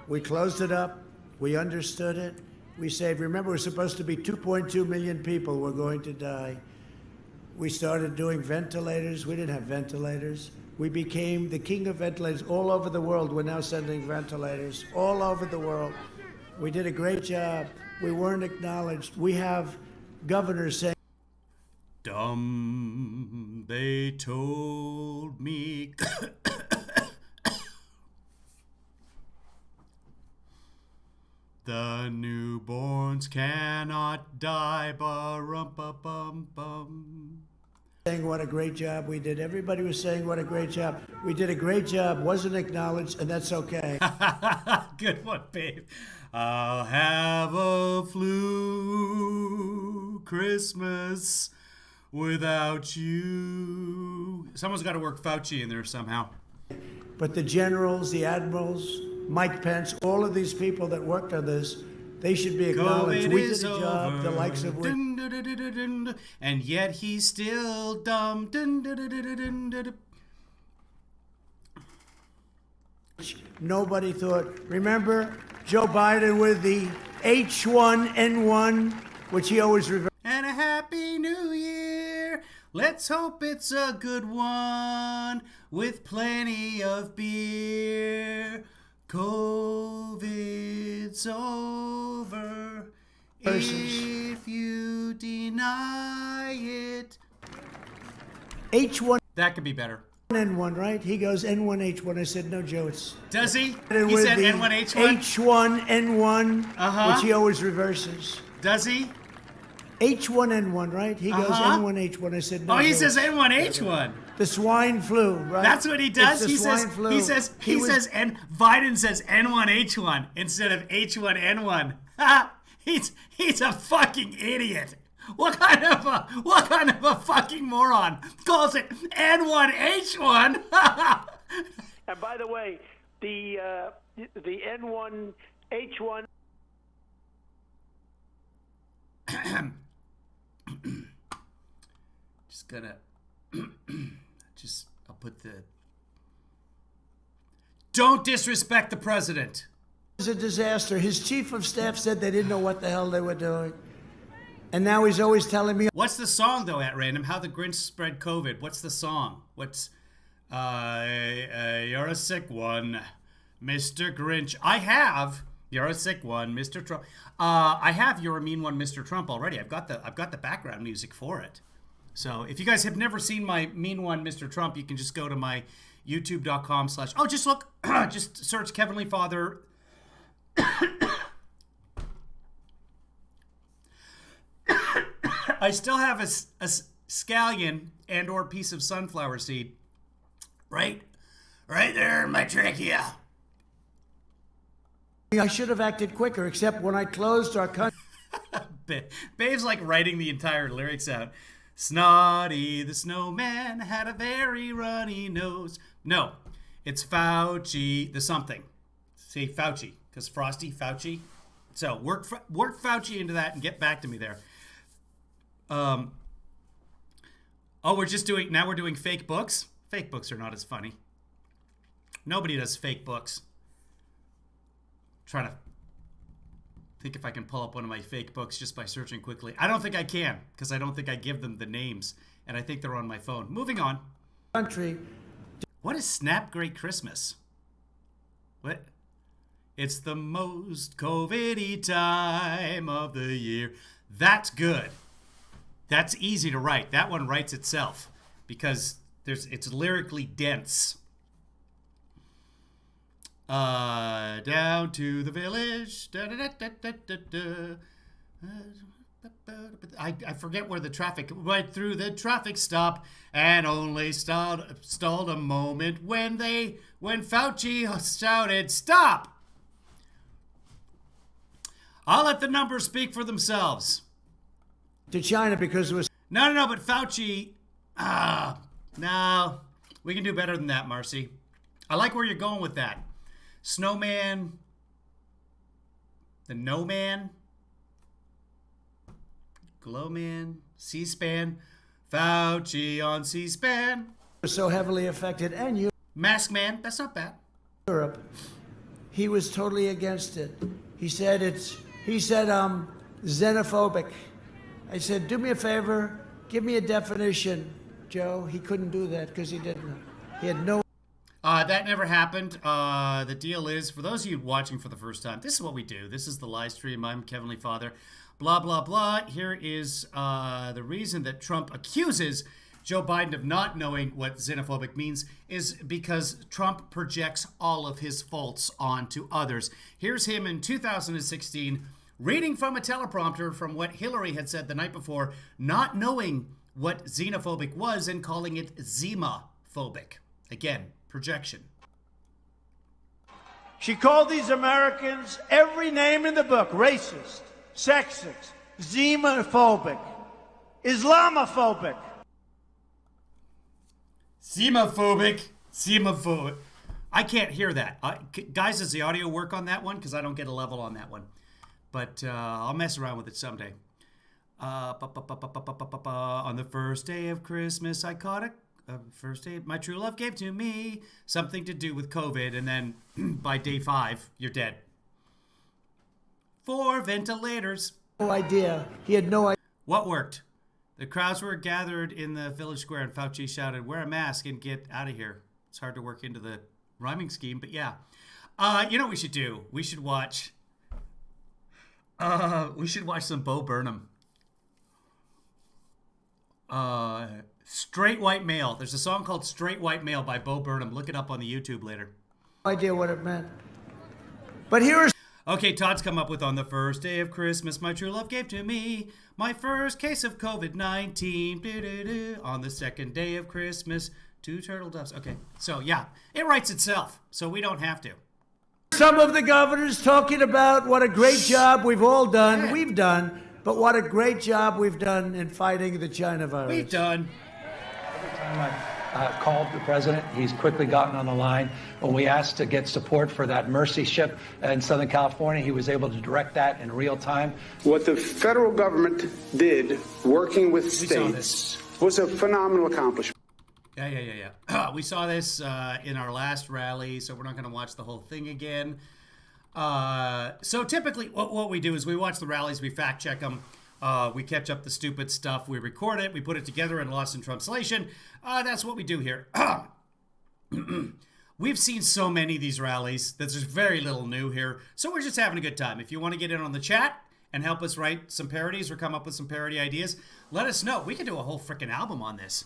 We closed it up. We understood it. We saved. Remember, we're supposed to be 2.2 million people were going to die. We started doing ventilators. We didn't have ventilators. We became the king of ventilators all over the world. We're now sending ventilators all over the world. We did a great job. We weren't acknowledged. We have governors saying, dumb, they told me. The newborns cannot die, ba-rum-ba-bum-bum. Saying what a great job we did. Everybody was saying what a great job. We did a great job, wasn't acknowledged, and that's okay. Good one, babe. I'll have a flu Christmas without you. Someone's got to work Fauci in there somehow. But the generals, the admirals, Mike Pence, all of these people that worked on this, they should be acknowledged. COVID we did a job, over. the likes of which. And yet he's still dumb. Nobody thought. Remember Joe Biden with the H1N1, which he always reversed. And a happy new year. Let's hope it's a good one with plenty of beer. COVID's over if you deny it. H1N1, That could be better. right? He goes N1H1. I said, no, Joe, it's... Does he? He He said N1H1? H1N1, which he always reverses. Does he? H1N1, right? He goes N1H1. I said no. Oh, he Joe. says N1H1. The swine flu, right? That's what he does. It's the swine flu. He says Biden says N1H1 instead of H1N1. He's a fucking idiot. What kind of a fucking moron calls it N1H1? And by the way, the N1H1. Just gonna I'll put the don't disrespect the president. It was a disaster. His chief of staff said they didn't know what the hell they were doing. And now he's always telling me. What's the song though at random? How the Grinch spread COVID. What's the song? What's you're a sick one, Mr. Grinch. I have You're a Sick One, Mr. Trump. I have You're a Mean One, Mr. Trump already. I've got the background music for it. So if you guys have never seen my Mean One, Mr. Trump, you can just go to my youtube.com/ oh, just look, just search Kevin Lee Father. I still have a scallion and or piece of sunflower seed right there in my trachea. I should have acted quicker, except when I closed our country. Babe's like writing the entire lyrics out. Snotty the snowman had a very runny nose. No, it's Fauci the something. Say Fauci, because Frosty, Fauci. So work Fauci into that and get back to me there. Oh, we're doing fake books? Fake books are not as funny. Nobody does fake books. Trying to think if I can pull up one of my fake books just by searching quickly. I don't think I can, because I don't think I give them the names, and I think they're on my phone. Moving on. Country. What is Snap Great Christmas? What? It's the most COVID-y time of the year. That's good. That's easy to write. That one writes itself because it's lyrically dense. Down to the village. I forget where the traffic right through the traffic stop and only stalled a moment when Fauci shouted stop. I'll let the numbers speak for themselves. To China because it was. No, but Fauci. No, we can do better than that, Marcy. I like where you're going with that. Snowman, the No Man, Glowman, C-SPAN, Fauci on C-SPAN. Was so heavily affected, and you. Mask Man, that's not bad. Europe, he was totally against it. He said xenophobic. I said, do me a favor, give me a definition, Joe. He couldn't do that because he didn't. He had no. That never happened. The deal is, for those of you watching for the first time, this is what we do. This is the live stream. I'm Kevin Lee Father. Blah, blah, blah. Here is the reason that Trump accuses Joe Biden of not knowing what xenophobic means is because Trump projects all of his faults onto others. Here's him in 2016 reading from a teleprompter from what Hillary had said the night before, not knowing what xenophobic was and calling it Zima-phobic. Again, projection. She called these Americans every name in the book: racist, sexist, xenophobic, Islamophobic. Zimaphobic. I can't hear that. Guys, does the audio work on that one? Because I don't get a level on that one. But I'll mess around with it someday. On the first day of Christmas, I caught a first day my true love gave to me something to do with COVID. And then by day 5, you're dead. 4 ventilators. No idea. He had no idea. What worked? The crowds were gathered in the village square and Fauci shouted, wear a mask and get out of here. It's hard to work into the rhyming scheme, but yeah. You know what we should do? We should watch some Bo Burnham. Straight White Male. There's a song called Straight White Male by Bo Burnham. Look it up on the YouTube later. No idea what it meant. But here's. Okay, Todd's come up with on the first day of Christmas, my true love gave to me my first case of COVID-19. On the second day of Christmas, 2 turtle doves. Okay, so yeah, it writes itself, so we don't have to. Some of the governors talking about what a great job we've all done. We've done, but what a great job we've done in fighting the China virus. We've done. Every time I've called the president, he's quickly gotten on the line. When we asked to get support for that Mercy ship in Southern California, he was able to direct that in real time. What the federal government did, working with states, was a phenomenal accomplishment. Yeah. We saw this in our last rally, so we're not going to watch the whole thing again. So typically what we do is we watch the rallies, we fact check them, we catch up the stupid stuff, we record it, we put it together in Lost in Translation. That's what we do here. We've seen so many of these rallies that there's very little new here, so we're just having a good time. If you want to get in on the chat and help us write some parodies or come up with some parody ideas, let us know. We could do a whole freaking album on this.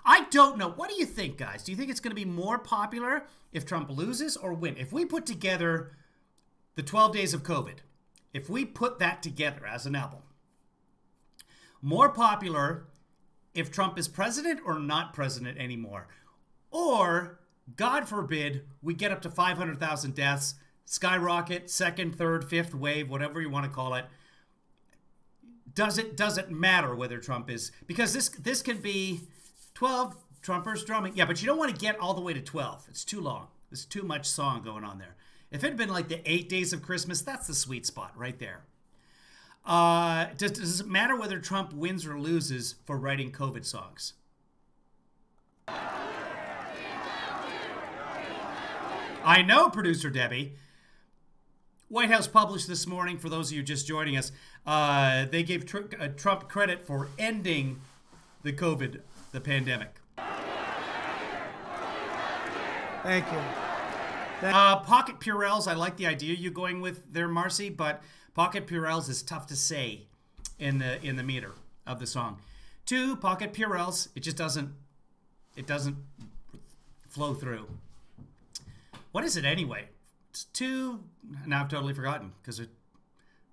I don't know. What do you think, guys? Do you think it's going to be more popular if Trump loses or win? If we put together the 12 Days of COVID, if we put that together as an album, more popular if Trump is president or not president anymore? Or, God forbid, we get up to 500,000 deaths, skyrocket, second, third, fifth wave, whatever you want to call it. Does it matter whether Trump is... Because this can be 12 Trumpers drumming. Yeah, but you don't want to get all the way to 12. It's too long. There's too much song going on there. If it had been like the 8 days of Christmas, that's the sweet spot right there. Does it matter whether Trump wins or loses for writing COVID songs? I know, producer Debbie. White House published this morning, for those of you just joining us, they gave Trump credit for ending the pandemic. Thank you. Pocket Purells, I like the idea you're going with there, Marcy, but Pocket Purells is tough to say in the meter of the song. 2 Pocket Purells, it just doesn't flow through. What is it anyway? It's 2, now I've totally forgotten, because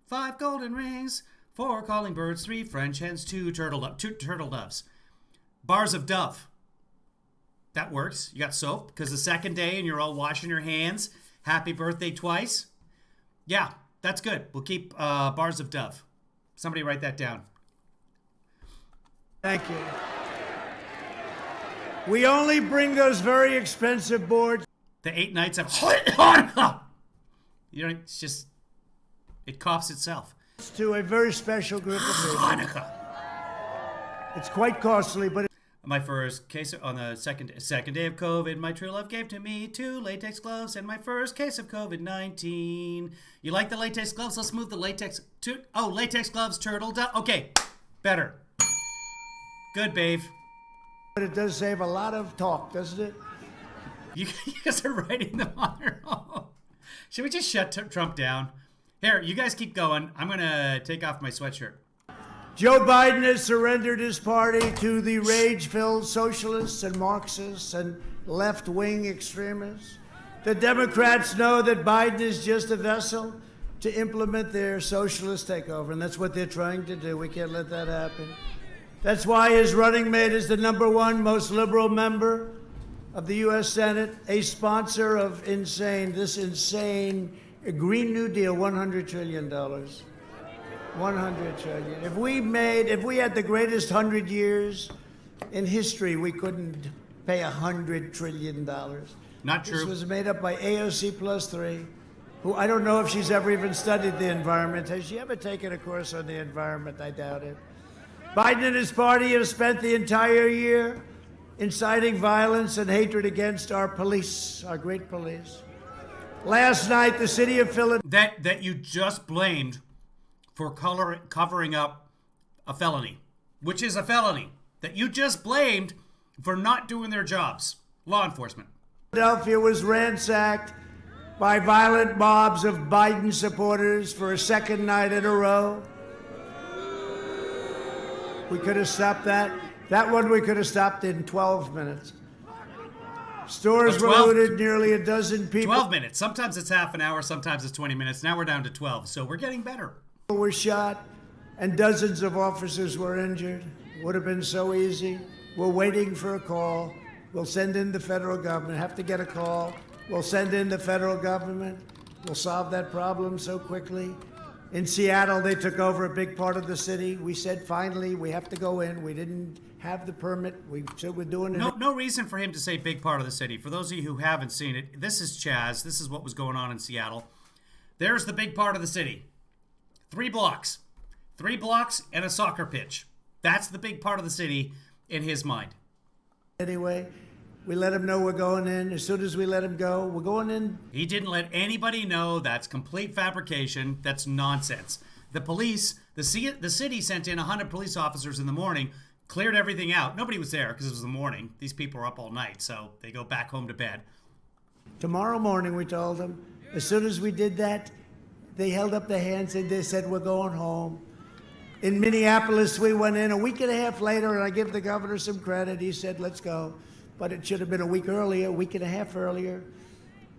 5 golden rings, 4 calling birds, 3 French hens, 2 turtle doves. Bars of Dove. That works. You got soap, because the second day and you're all washing your hands. Happy birthday twice. Yeah, that's good. We'll keep Bars of Dove. Somebody write that down. Thank you. We only bring those very expensive boards. The 8 nights of you know, it's just, it coughs itself. To a very special group of people. It's quite costly, but... My first case on the second day of COVID, my true love gave to me 2 latex gloves and my first case of COVID-19. You like the latex gloves? Let's move the latex to... Oh, latex gloves, turtle dove. Okay, better. Good, babe. But it does save a lot of talk, doesn't it? You guys are writing them on their own. Should we just shut Trump down? Here, you guys keep going. I'm going to take off my sweatshirt. Joe Biden has surrendered his party to the rage-filled socialists and Marxists and left-wing extremists. The Democrats know that Biden is just a vessel to implement their socialist takeover, and that's what they're trying to do. We can't let that happen. That's why his running mate is the #1 most liberal member of the U.S. Senate, a sponsor of this insane Green New Deal, $100 trillion. $100 trillion. If we had the greatest 100 years in history, we couldn't pay $100 trillion. Not true. This was made up by AOC plus 3, who I don't know if she's ever even studied the environment. Has she ever taken a course on the environment? I doubt it. Biden and his party have spent the entire year inciting violence and hatred against our police, our great police. Last night, the city of Philadelphia... That you just blamed for covering up a felony, which is a felony, that you just blamed for not doing their jobs. Law enforcement. Philadelphia was ransacked by violent mobs of Biden supporters for a second night in a row. We could have stopped that. That one we could have stopped in 12 minutes. Stores were 12 looted, nearly a dozen people 12 minutes. Sometimes it's half an hour, sometimes it's 20 minutes. Now we're down to 12, so we're getting better. were shot, and dozens of officers were injured. Would have been so easy. We're waiting for a call. We'll send in the federal government. Have to get a call. We'll send in the federal government. We'll solve that problem so quickly. In Seattle, they took over a big part of the city. We said, finally, we have to go in. We didn't have the permit. We said we're doing it. No reason for him to say big part of the city. For those of you who haven't seen it, this is Chaz. This is what was going on in Seattle. There's the big part of the city. 3 blocks. 3 blocks and a soccer pitch. That's the big part of the city in his mind. Anyway, we let him know we're going in. As soon as we let him go, we're going in. He didn't let anybody know. That's complete fabrication. That's nonsense. The police, the city sent in 100 police officers in the morning, cleared everything out. Nobody was there because it was the morning. These people are up all night, so they go back home to bed. Tomorrow morning, we told them. As soon as we did that, they held up their hands and they said, we're going home. In Minneapolis, we went in a week and a half later, and I give the governor some credit. He said, let's go. But it should have been a week earlier, a week and a half earlier.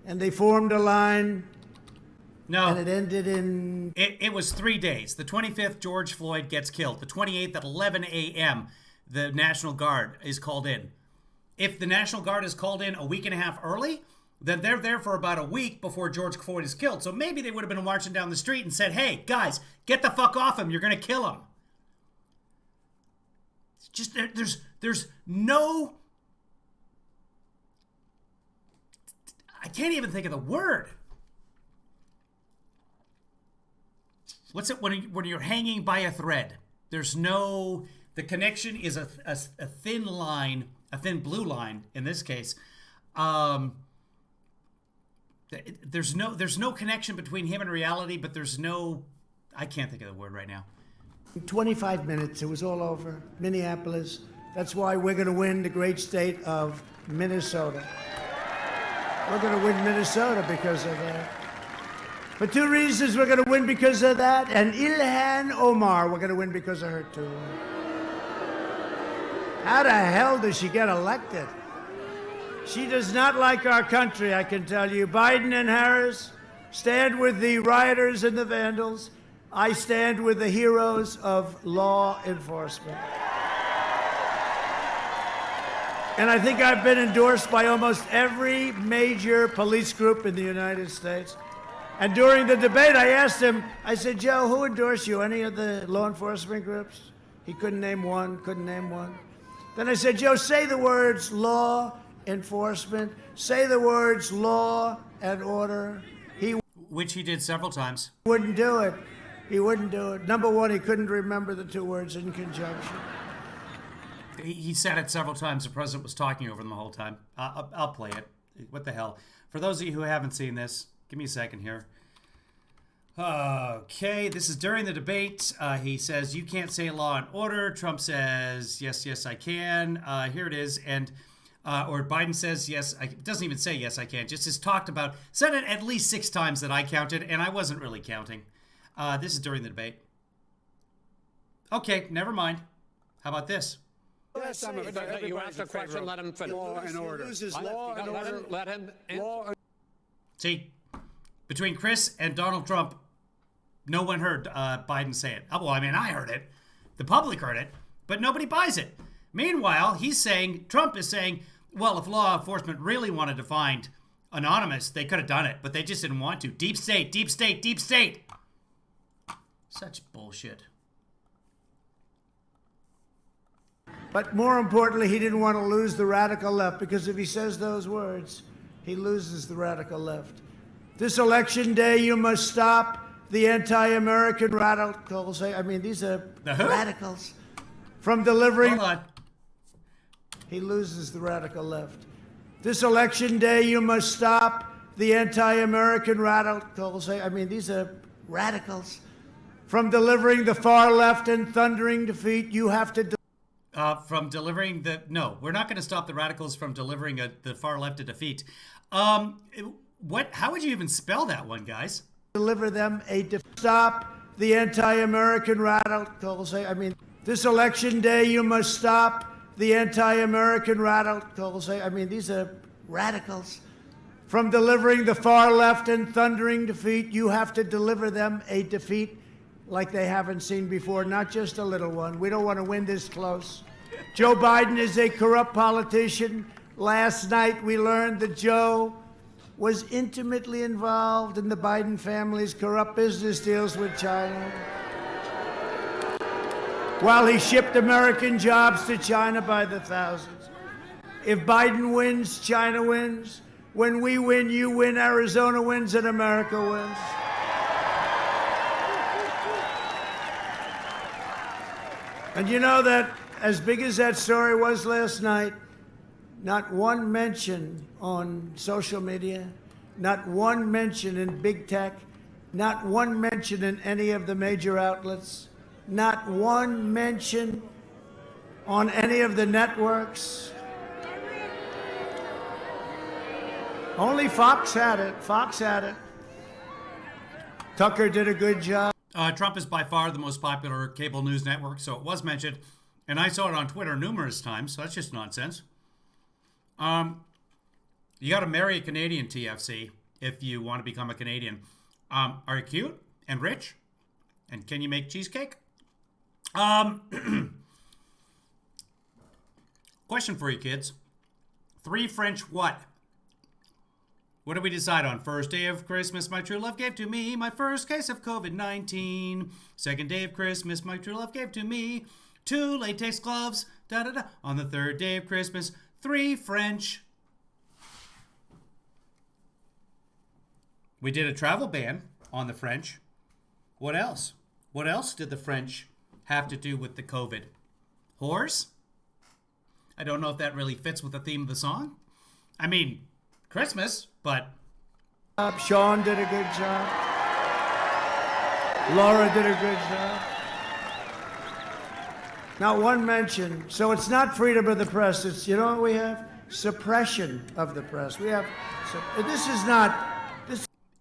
And they formed a line. No. And it ended in... It was 3 days. The 25th, George Floyd gets killed. The 28th at 11 a.m., the National Guard is called in. If the National Guard is called in a week and a half early, then they're there for about a week before George Floyd is killed. So maybe they would have been marching down the street and said, hey, guys, get the fuck off him. You're going to kill him. It's just, there's no... I can't even think of the word. What's it when you're hanging by a thread? There's no... The connection is a thin line, a thin blue line in this case. There's no connection between him and reality, but there's no... I can't think of the word right now. 25 minutes, it was all over. Minneapolis. That's why we're going to win the great state of Minnesota. We're going to win Minnesota because of that. For 2 reasons, we're going to win because of that. And Ilhan Omar, we're going to win because of her, too. How the hell does she get elected? She does not like our country, I can tell you. Biden and Harris stand with the rioters and the vandals. I stand with the heroes of law enforcement. And I think I've been endorsed by almost every major police group in the United States. And during the debate, I asked him, I said, Joe, who endorsed you? Any of the law enforcement groups? He couldn't name one. Then I said, Joe, say the words law enforcement. Say the words law and order. Which he did several times. Wouldn't do it. He wouldn't do it. Number one, he couldn't remember the 2 words in conjunction. He said it several times. The president was talking over them the whole time. I'll play it. What the hell? For those of you who haven't seen this, give me a second here. Okay, this is during the debate. He says, you can't say law and order. Trump says, yes, I can. Here it is. And or Biden says, yes, it doesn't even say yes, I can. Just has talked about, said it at least 6 times that I counted, and I wasn't really counting. This is during the debate. Okay, never mind. How about this? You asked a question, let him finish. Law and order. Let him answer. See, between Chris and Donald Trump, no one heard Biden say it. Well, I mean, I heard it. The public heard it, but nobody buys it. Meanwhile, Trump is saying, well, if law enforcement really wanted to find Anonymous, they could have done it, but they just didn't want to. Deep state, deep state, deep state. Such bullshit. But more importantly, he didn't want to lose the radical left, because if he says those words, he loses the radical left. This election day, you must stop the anti-American radicals. I mean, these are radicals. From delivering... Hold on. He loses the radical left. This election day, you must stop the anti-American radicals. I mean, these are radicals. From delivering the far left in thundering defeat, you have to... From delivering the... No, we're not going to stop the radicals from delivering the far left a defeat. How would you even spell that one, guys? Deliver them stop the anti-American radicals. I mean, this election day, you must stop the anti-American radicals. I mean, these are radicals. From delivering the far left and thundering defeat, you have to deliver them a defeat like they haven't seen before, not just a little one. We don't want to win this close. Joe Biden is a corrupt politician. Last night we learned that Joe was intimately involved in the Biden family's corrupt business deals with China. While he shipped American jobs to China by the thousands. If Biden wins, China wins. When we win, you win, Arizona wins, and America wins. And you know that as big as that story was last night, not one mention on social media, not one mention in big tech, not one mention in any of the major outlets, not one mention on any of the networks. Only Fox had it. Fox had it. Tucker did a good job. Trump is by far the most popular cable news network, so it was mentioned. And I saw it on Twitter numerous times, so that's just nonsense. You got to marry a Canadian, TFC, if you want to become a Canadian. Are you cute and rich? And can you make cheesecake? Question for you kids. 3 French what? What did we decide on? First day of Christmas, my true love gave to me my first case of COVID-19. Second day of Christmas, my true love gave to me 2 latex gloves. Da da da. On the third day of Christmas, 3 French. We did a travel ban on the French. What else? What else did the French have to do with the COVID? Whores? I don't know if that really fits with the theme of the song. I mean, Christmas, but... Sean did a good job. Laura did a good job. Not one mention. So it's not freedom of the press. It's, you know what we have? Suppression of the press. We have... This is not...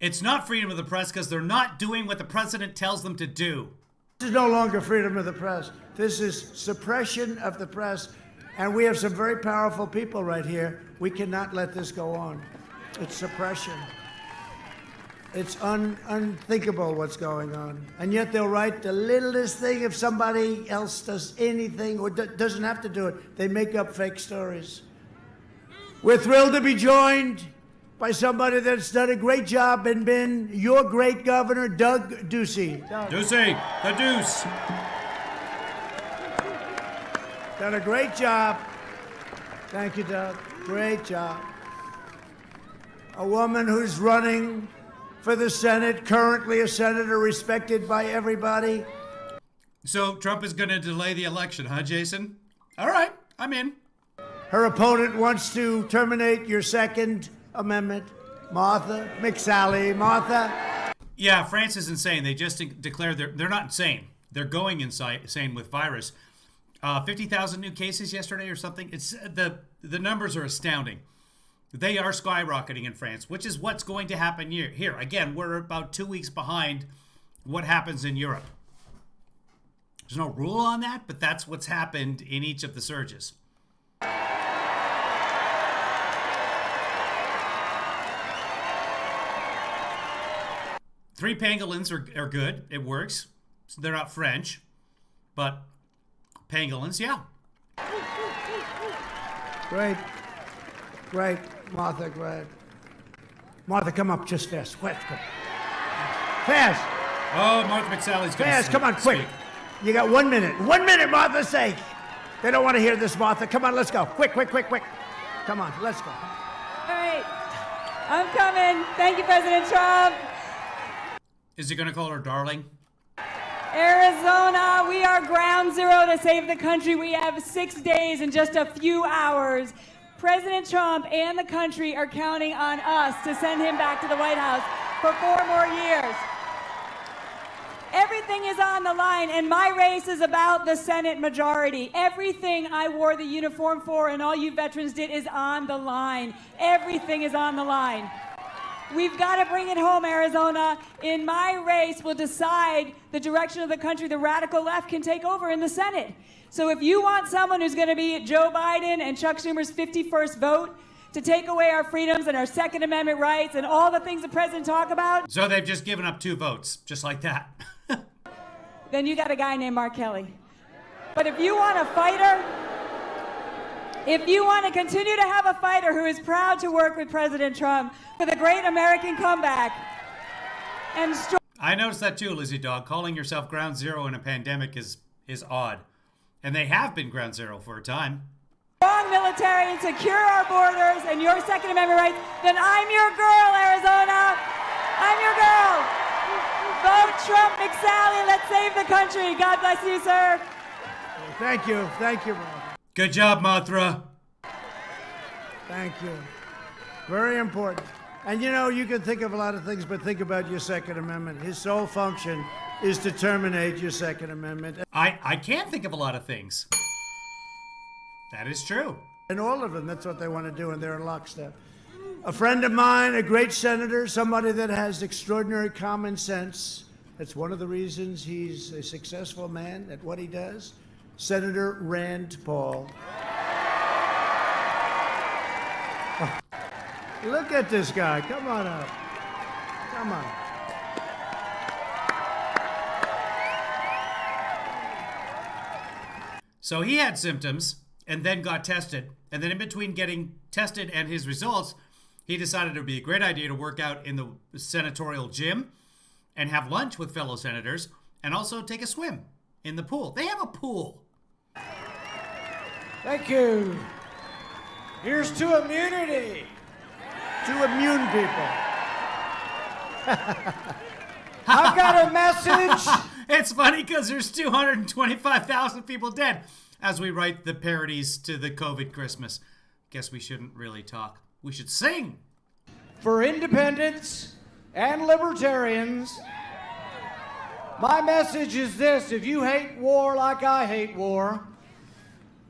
It's not freedom of the press because they're not doing what the president tells them to do. This is no longer freedom of the press. This is suppression of the press. And we have some very powerful people right here. We cannot let this go on. It's suppression. It's unthinkable what's going on. And yet they'll write the littlest thing if somebody else does anything or doesn't have to do it. They make up fake stories. We're thrilled to be joined by somebody that's done a great job and been your great governor, Doug Ducey. Ducey, the Deuce. Done a great job. Thank you, Doug. Great job. A woman who's running for the Senate, currently a senator respected by everybody. So Trump is going to delay the election, huh, Jason? All right, I'm in. Her opponent wants to terminate your Second Amendment. Martha McSally. Martha. Yeah, France is insane. They just declared they're not insane. They're going insane with virus. 50,000 new cases yesterday or something. It's the numbers are astounding. They are skyrocketing in France, which is what's going to happen here. Again, we're about 2 weeks behind what happens in Europe. There's no rule on that, but that's what's happened in each of the surges. Three pangolins are good. It works. So they're not French, but pangolins, yeah. Great. Great. Martha, great. Martha, come up just fast. Quick. Fast. Oh, Martha McSally's going to Fast, come on, quick. You got 1 minute. 1 minute, Martha's sake. They don't want to hear this, Martha. Come on, let's go. Quick. Come on, let's go. All right. I'm coming. Thank you, President Trump. Is he going to call her darling? Arizona, we are ground zero to save the country. We have 6 days and just a few hours. President Trump and the country are counting on us to send him back to the White House for 4 more years. Everything is on the line, and my race is about the Senate majority. Everything I wore the uniform for and all you veterans did is on the line. Everything is on the line. We've got to bring it home, Arizona. In my race, we'll decide the direction of the country the radical left can take over in the Senate. So if you want someone who's going to be Joe Biden and Chuck Schumer's 51st vote, to take away our freedoms and our Second Amendment rights and all the things the president talk about, So they've just given up 2 votes, just like that. then you got a guy named Mark Kelly. But if you want a fighter, if you want to continue to have a fighter who is proud to work with President Trump for the great American comeback and I noticed that too, Lizzie Dog. Calling yourself ground zero in a pandemic is odd. And they have been ground zero for a time. strong military and secure our borders and your Second Amendment rights, then I'm your girl, Arizona. I'm your girl. Vote Trump, McSally. Let's save the country. God bless you, sir. Thank you. Thank you, Rob. Good job, Mothra. Thank you. Very important. And you know, you can think of a lot of things, but think about your Second Amendment. His sole function is to terminate your Second Amendment. I can't think of a lot of things. That is true. And all of them, that's what they want to do, and they're in lockstep. A friend of mine, a great senator, somebody that has extraordinary common sense. That's one of the reasons he's a successful man at what he does. Senator Rand Paul. Oh, look at this guy. Come on up. Come on. So he had symptoms and then got tested. And then in between getting tested and his results, he decided it would be a great idea to work out in the senatorial gym and have lunch with fellow senators and also take a swim in the pool. They have a pool. Thank you. Here's to immunity. To immune people. I've got a message. It's funny because there's 225,000 people dead as we write the parodies to the COVID Christmas. Guess we shouldn't really talk. We should sing. For independents and libertarians, my message is this. If you hate war like I hate war,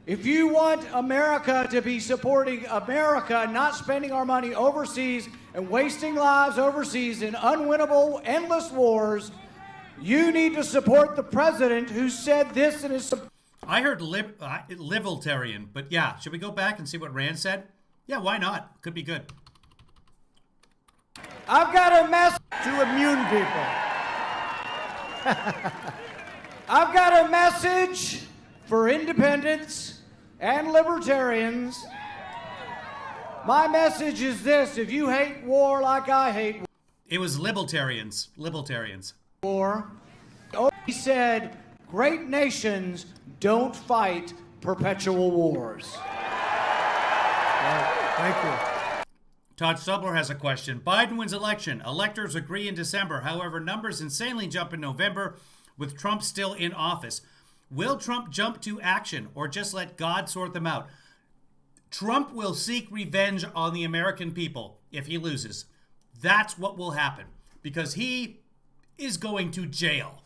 if you want America to be supporting America, not spending our money overseas and wasting lives overseas in unwinnable, endless wars, you need to support the president who said this in his... I heard libertarian, but yeah, should we go back and see what Rand said? Yeah, why not? Could be good. I've got a message... To immune people. I've got a message for independents and libertarians. My message is this. If you hate war like I hate It was libertarians. Libertarians. war, he said, great nations don't fight perpetual wars. Thank you. Todd Stubler has a question. Biden wins election. Electors agree in December. However, numbers insanely jump in November with Trump still in office. Will Trump jump to action or just let God sort them out? Trump will seek revenge on the American people if he loses. That's what will happen because he is going to jail,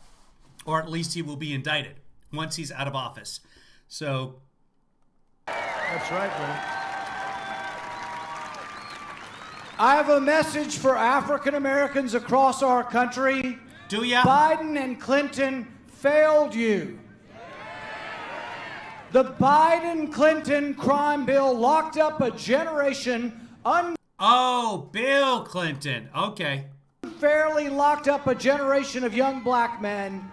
or at least he will be indicted once he's out of office. So That's right, man. I have a message for African Americans across our country. do ya? Biden and Clinton failed you. The Biden-Clinton crime bill locked up a generation, Oh, Bill Clinton. Okay. unfairly locked up a generation of young black men.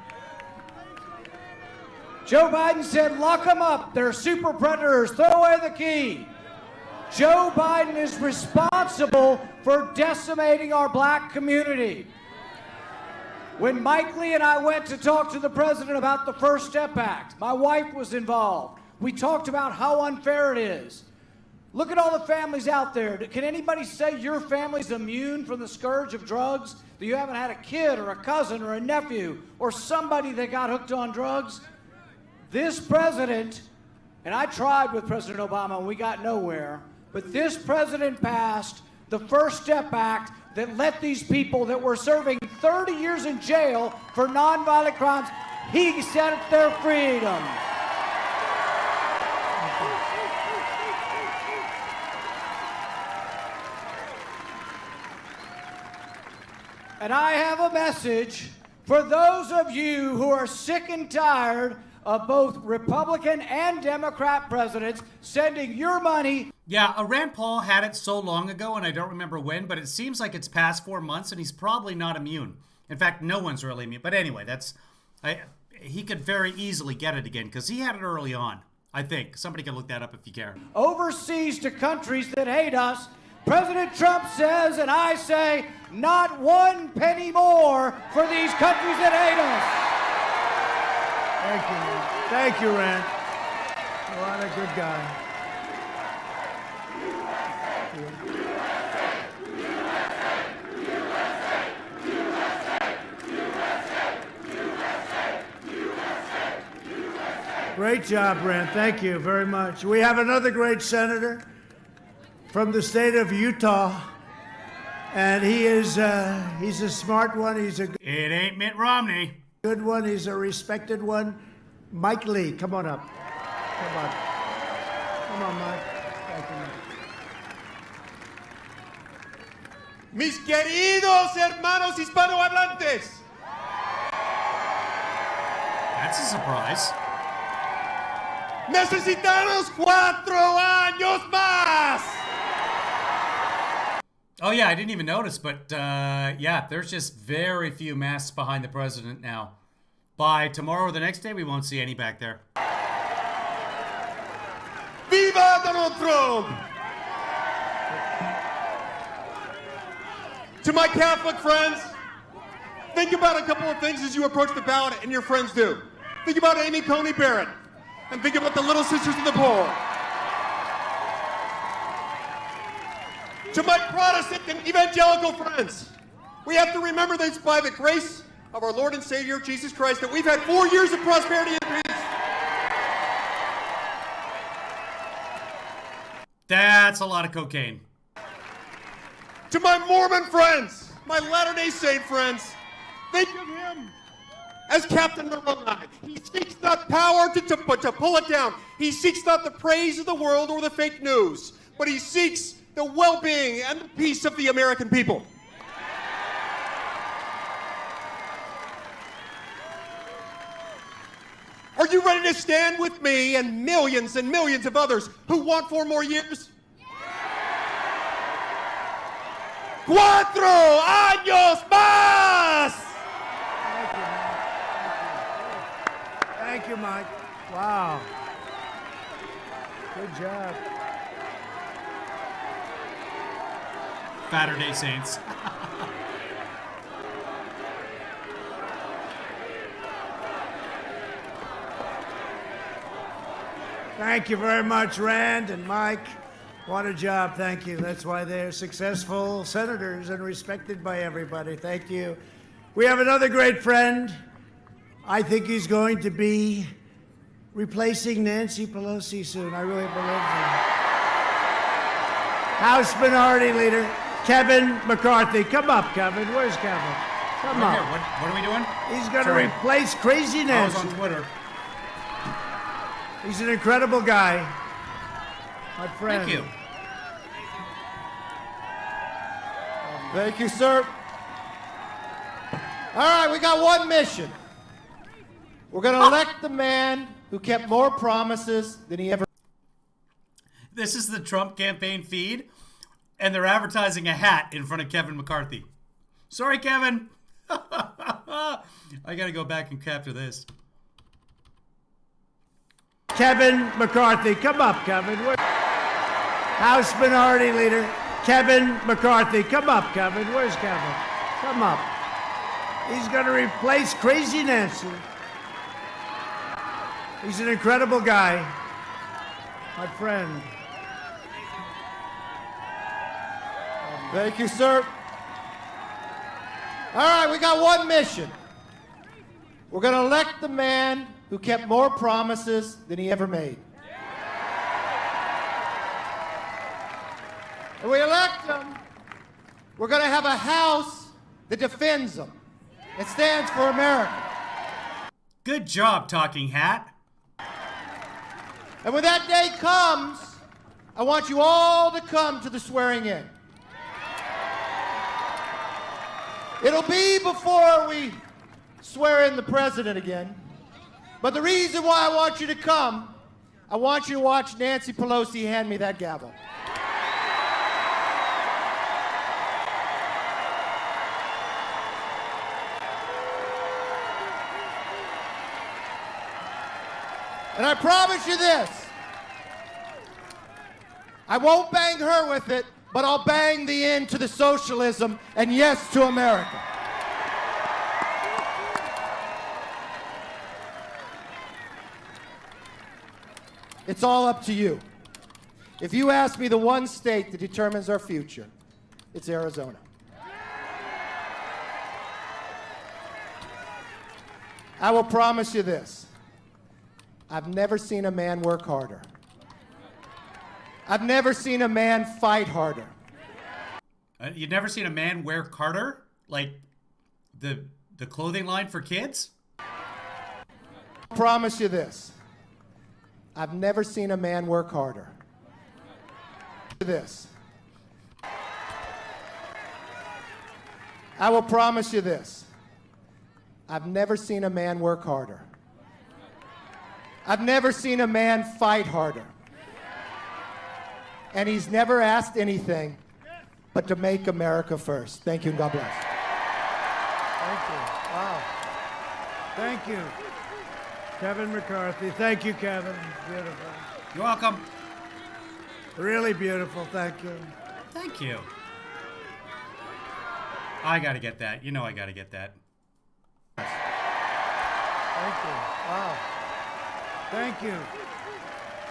Joe Biden said, lock them up. They're super predators. Throw away the key. Joe Biden is responsible for decimating our black community. When Mike Lee and I went to talk to the president about the First Step Act, my wife was involved. We talked about how unfair it is. Look at all the families out there. Can anybody say your family's immune from the scourge of drugs? That you haven't had a kid or a cousin or a nephew or somebody that got hooked on drugs? This president, and I tried with President Obama and we got nowhere, but this president passed the First Step Act that let these people that were serving 30 years in jail for nonviolent crimes, he set their freedom. And I have a message for those of you who are sick and tired of both Republican and Democrat presidents sending your money. Yeah, Rand Paul had it so long ago, and I don't remember when, but it seems like it's past 4 months, and he's probably not immune. In fact, no one's really immune. But anyway, he could very easily get it again, because he had it early on, I think. Somebody can look that up if you care. Overseas to countries that hate us. President Trump says, and I say, not one penny more for these countries that hate us. Thank you, man. Thank you, Rand. What a good guy. Great job, Rand. Thank you very much. We have another great senator from the state of Utah, and he's a smart one. It ain't Mitt Romney. Good one. He's a respected one. Mike Lee, come on up. Come on. Come on, Mike. Thank you, Mike. Mis queridos hermanos hispanohablantes. That's a surprise. Necesitamos 4 años más. Oh, yeah, I didn't even notice, but yeah, there's just very few masks behind the president now. By tomorrow or the next day, we won't see any back there. Viva Donald Trump! To my Catholic friends, think about a couple of things as you approach the ballot, and your friends do. Think about Amy Coney Barrett, and think about the Little Sisters of the Poor. To my Protestant and evangelical friends, we have to remember that it's by the grace of our Lord and Savior, Jesus Christ, that we've had 4 years of prosperity and peace. That's a lot of cocaine. To my Mormon friends, my Latter-day Saint friends, think of him as Captain Moroni. He seeks not power to pull it down. He seeks not the praise of the world or the fake news, but he seeks the well-being and the peace of the American people. Are you ready to stand with me and millions of others who want 4 more years? 4 años más! Thank you, Mike. Wow. Good job. Latter-day Saints. Thank you very much, Rand and Mike. What a job. Thank you. That's why they're successful senators and respected by everybody. Thank you. We have another great friend. I think he's going to be replacing Nancy Pelosi soon. I really believe that. House Minority Leader Kevin McCarthy. Come up, Kevin. Where's Kevin? Come Right up. here. What are we doing? He's going to Sorry. replace Crazy I Nancy. was on Twitter. He's an incredible guy. My friend. Thank you. Thank you, sir. All right, we got one mission. We're going to elect the man who kept more promises than he ever. This is the Trump campaign feed, and they're advertising a hat in front of Kevin McCarthy. Sorry, Kevin. I got to go back and capture this. Kevin McCarthy. Come up, Kevin. House Minority Leader Kevin McCarthy. Come up, Kevin. Where's Kevin? Come up. He's going to replace Crazy Nancy. He's an incredible guy. My friend. Thank you, sir. All right, we got one mission. We're going to elect the man who kept more promises than he ever made. And we elect him, we're going to have a House that defends them. It stands for America. Good job, talking hat. And when that day comes, I want you all to come to the swearing in. It'll be before we swear in the president again. But the reason why I want you to come, I want you to watch Nancy Pelosi hand me that gavel. And I promise you this, I won't bang her with it, but I'll bang the end to the socialism and yes to America. It's all up to you. If you ask me the one state that determines our future, it's Arizona. I will promise you this. I've never seen a man work harder. I've never seen a man fight harder. You've never seen a man wear Carter? Like the clothing line for kids? I promise you this. I've never seen a man work harder. This. I will promise you this. I've never seen a man work harder. I've never seen a man fight harder. And he's never asked anything but to make America first. Thank you and God bless. Thank you. Wow. Thank you. Kevin McCarthy. Thank you, Kevin. Beautiful. You're welcome. Really beautiful. Thank you. Thank you. I gotta get that. You know I gotta get that. Thank you. Wow. Thank you.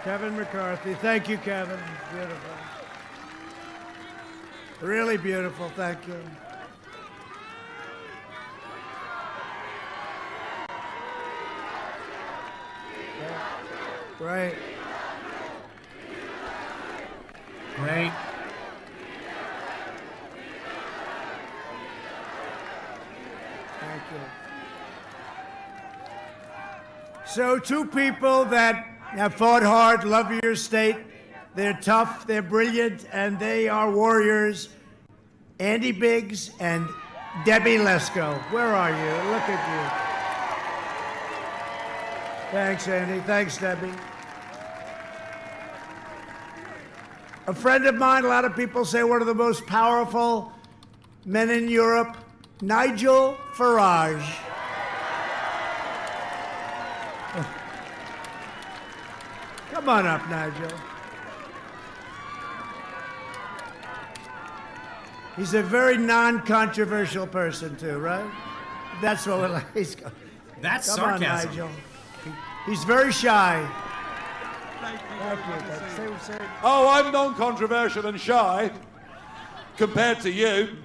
Kevin McCarthy. Thank you, Kevin. Beautiful. Really beautiful. Thank you. Great. Great. Thank you. So, two people that have fought hard, love your state. They're tough, they're brilliant, and they are warriors. Andy Biggs and Debbie Lesko. Where are you? Look at you. Thanks, Andy. Thanks, Debbie. A friend of mine, a lot of people say one of the most powerful men in Europe, Nigel Farage. Come on up, Nigel. He's a very non-controversial person, too, right? That's what we're like. That's Come sarcasm. on, Nigel. He's very shy. Thank you. Oh, I'm non-controversial and shy compared to you.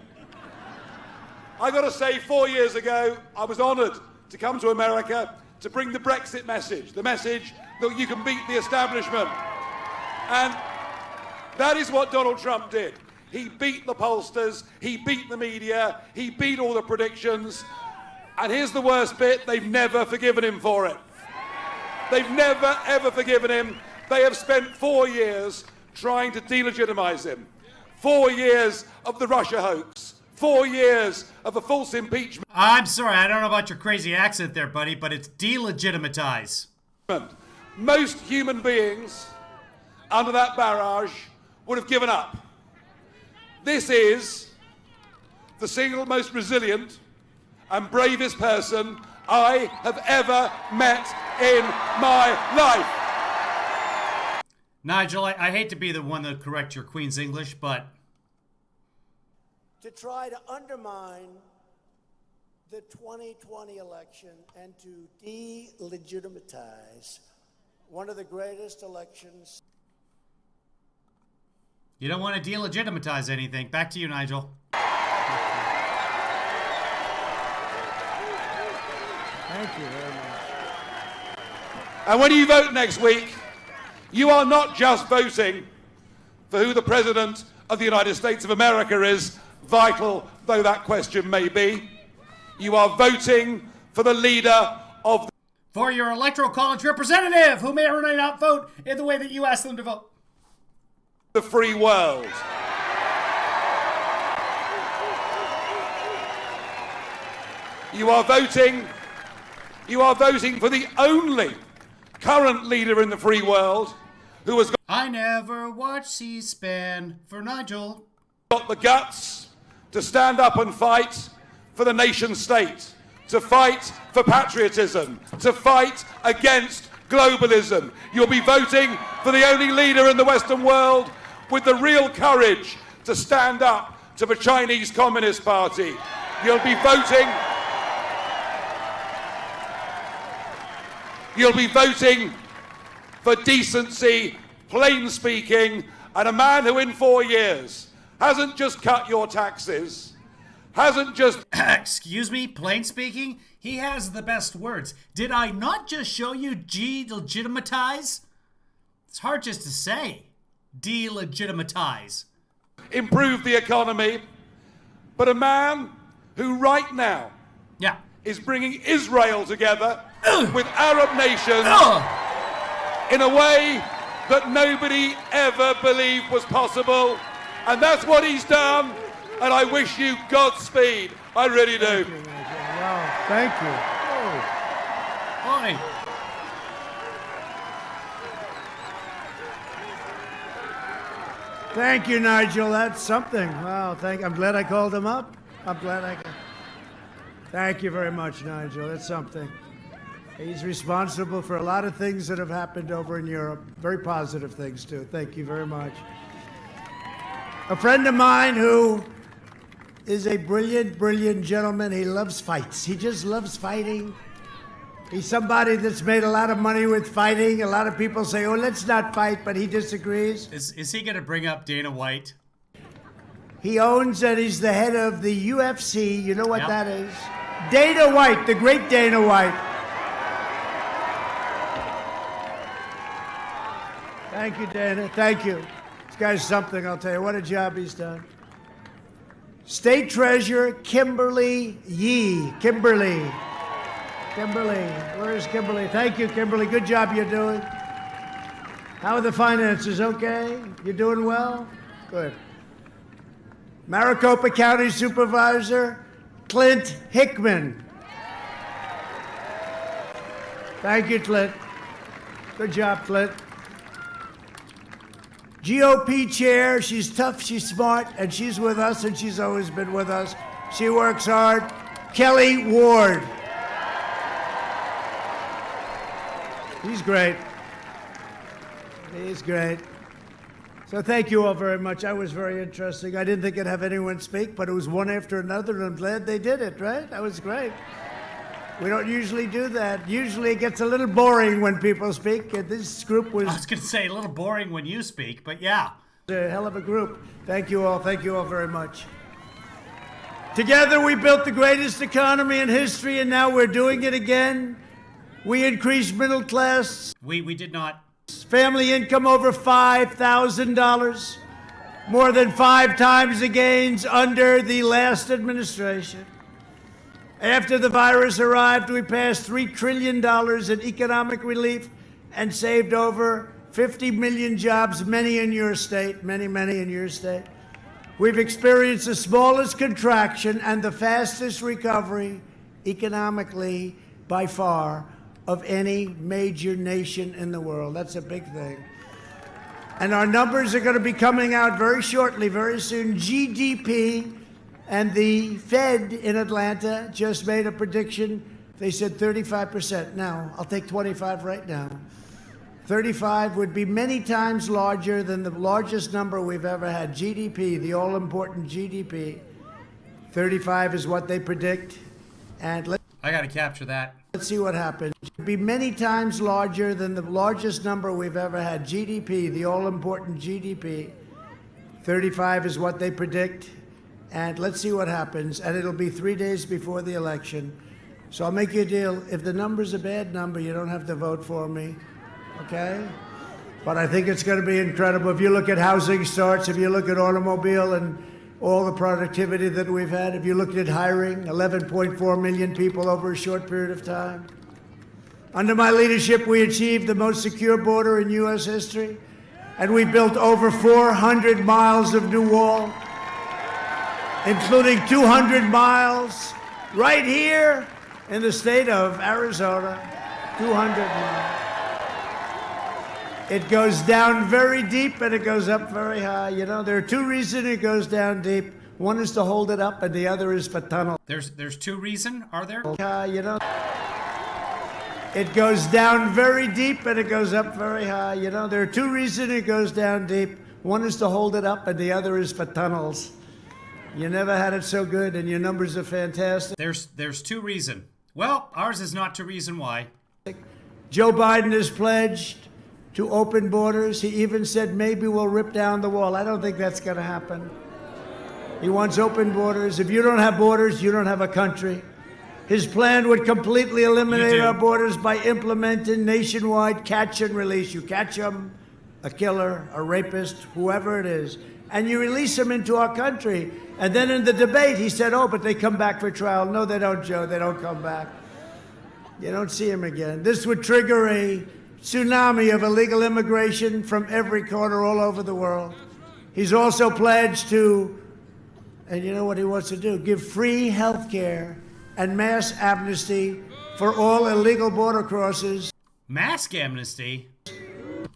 I got to say, 4 years ago, I was honoured to come to America to bring the Brexit message, the message that you can beat the establishment. And that is what Donald Trump did. He beat the pollsters, he beat the media, he beat all the predictions. And here's the worst bit, they've never forgiven him for it. They've never, ever forgiven him. They have spent 4 years trying to delegitimize him. 4 years of the Russia hoax. 4 years of a false impeachment. I'm sorry, I don't know about your crazy accent there, buddy, but it's delegitimize. Most human beings under that barrage would have given up. This is the single most resilient and bravest person I have ever met in my life. Nigel, I hate to be the one to correct your Queen's English, but... to try to undermine the 2020 election and to delegitimize one of the greatest elections. You don't want to delegitimize anything. Back to you, Nigel. Thank you very much. And when you vote next week, you are not just voting for who the President of the United States of America is, vital though that question may be. You are voting for the leader of the... For your electoral college representative, who may or may not vote in the way that you ask them to vote. The free world. You are voting You are voting for the only current leader in the free world who has I never watch C-SPAN for Nigel. got the guts to stand up and fight for the nation state, to fight for patriotism, to fight against globalism. You'll be voting for the only leader in the Western world with the real courage to stand up to the Chinese Communist Party. You'll be voting for decency, plain speaking, and a man who in 4 years hasn't just cut your taxes, hasn't just... Excuse me, plain speaking? He has the best words. Did I not just show you delegitimize? It's hard just to say. Delegitimize. improve the economy, but a man who right now is bringing Israel together with Arab nations in a way that nobody ever believed was possible. And that's what he's done. And I wish you Godspeed. I really do. Wow, thank you. Boy. Thank you, Nigel. That's something. Wow, I'm glad I called him up. I'm glad I could. Thank you very much, Nigel. That's something. He's responsible for a lot of things that have happened over in Europe. Very positive things, too. Thank you very much. A friend of mine who is a brilliant, brilliant gentleman. He loves fights. He just loves fighting. He's somebody that's made a lot of money with fighting. A lot of people say, oh, let's not fight, but he disagrees. Is he going to bring up Dana White? He owns and he's the head of the UFC. You know what that is? Dana White, the great Dana White. Thank you, Dana. Thank you. This guy's something, I'll tell you. What a job he's done. State Treasurer Kimberly Yee. Kimberly, where is Kimberly? Thank you, Kimberly. Good job you're doing. How are the finances? Okay? You doing well? Good. Maricopa County Supervisor Clint Hickman. Thank you, Clint. Good job, Clint. GOP chair, she's tough, she's smart, and she's with us, and she's always been with us. She works hard. Kelly Ward. He's great. He's great. So thank you all very much. That was very interesting. I didn't think I'd have anyone speak, but it was one after another, and I'm glad they did it, right? That was great. We don't usually do that. Usually it gets a little boring when people speak. This group was... I was going to say a little boring when you speak, but yeah. A hell of a group. Thank you all. Thank you all very much. Together we built the greatest economy in history, and now we're doing it again. We increased middle class. We did not. Family income over $5,000. More than 5 times the gains under the last administration. After the virus arrived, we passed $3 trillion in economic relief and saved over 50 million jobs, many in your state, many in your state. We've experienced the smallest contraction and the fastest recovery economically by far of any major nation in the world. That's a big thing. And our numbers are going to be coming out very shortly, very soon. GDP, and the Fed in Atlanta just made a prediction. They said 35%. Now, I'll take 25 right now. 35 would be many times larger than the largest number we've ever had. GDP, the all-important GDP. 35 is what they predict. And I got to capture that. Let's see what happens. It would be many times larger than the largest number we've ever had. GDP, the all-important GDP. 35 is what they predict. And let's see what happens. And it'll be 3 days before the election. So I'll make you a deal. If the number's a bad number, you don't have to vote for me. Okay? But I think it's going to be incredible. If you look at housing starts, if you look at automobile and all the productivity that we've had, if you look at hiring, 11.4 million people over a short period of time. Under my leadership, we achieved the most secure border in U.S. history. And we built over 400 miles of new wall, including 200 miles right here In the state of Arizona, 200 miles. It goes down very deep and it goes up very high. You know, there are two reasons it goes down deep. One is to hold it up and the other is for tunnel. There's two reasons, are there? You know, it goes down very deep and it goes up very high. You know, there are two reasons it goes down deep. One is to hold it up and the other is for tunnels. You never had it so good and your numbers are fantastic. There's two reasons. Well, ours is not to reason why. Joe Biden has pledged to open borders. He even said maybe we'll rip down the wall. I don't think that's going to happen. He wants open borders. If you don't have borders, you don't have a country. His plan would completely eliminate our borders by implementing nationwide catch and release. You catch them, a killer, a rapist, whoever it is, and you release them into our country. And then in the debate, he said, oh, but they come back for trial. No, they don't, Joe. They don't come back. You don't see them again. This would trigger a tsunami of illegal immigration from every corner all over the world. He's also pledged to, and you know what he wants to do, give free health care and mass amnesty for all illegal border crossers. Mask amnesty?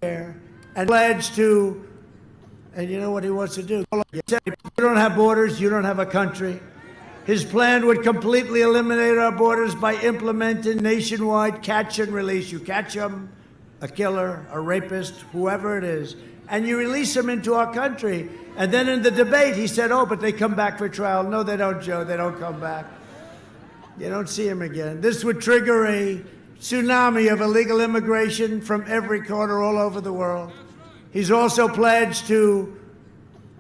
And pledge to, and you know what he wants to do. If you don't have borders, you don't have a country. His plan would completely eliminate our borders by implementing nationwide catch and release. You catch them, a killer, a rapist, whoever it is, and you release them into our country. And then in the debate, he said, oh, but they come back for trial. No, they don't, Joe. They don't come back. You don't see them again. This would trigger a tsunami of illegal immigration from every corner all over the world. He's also pledged to,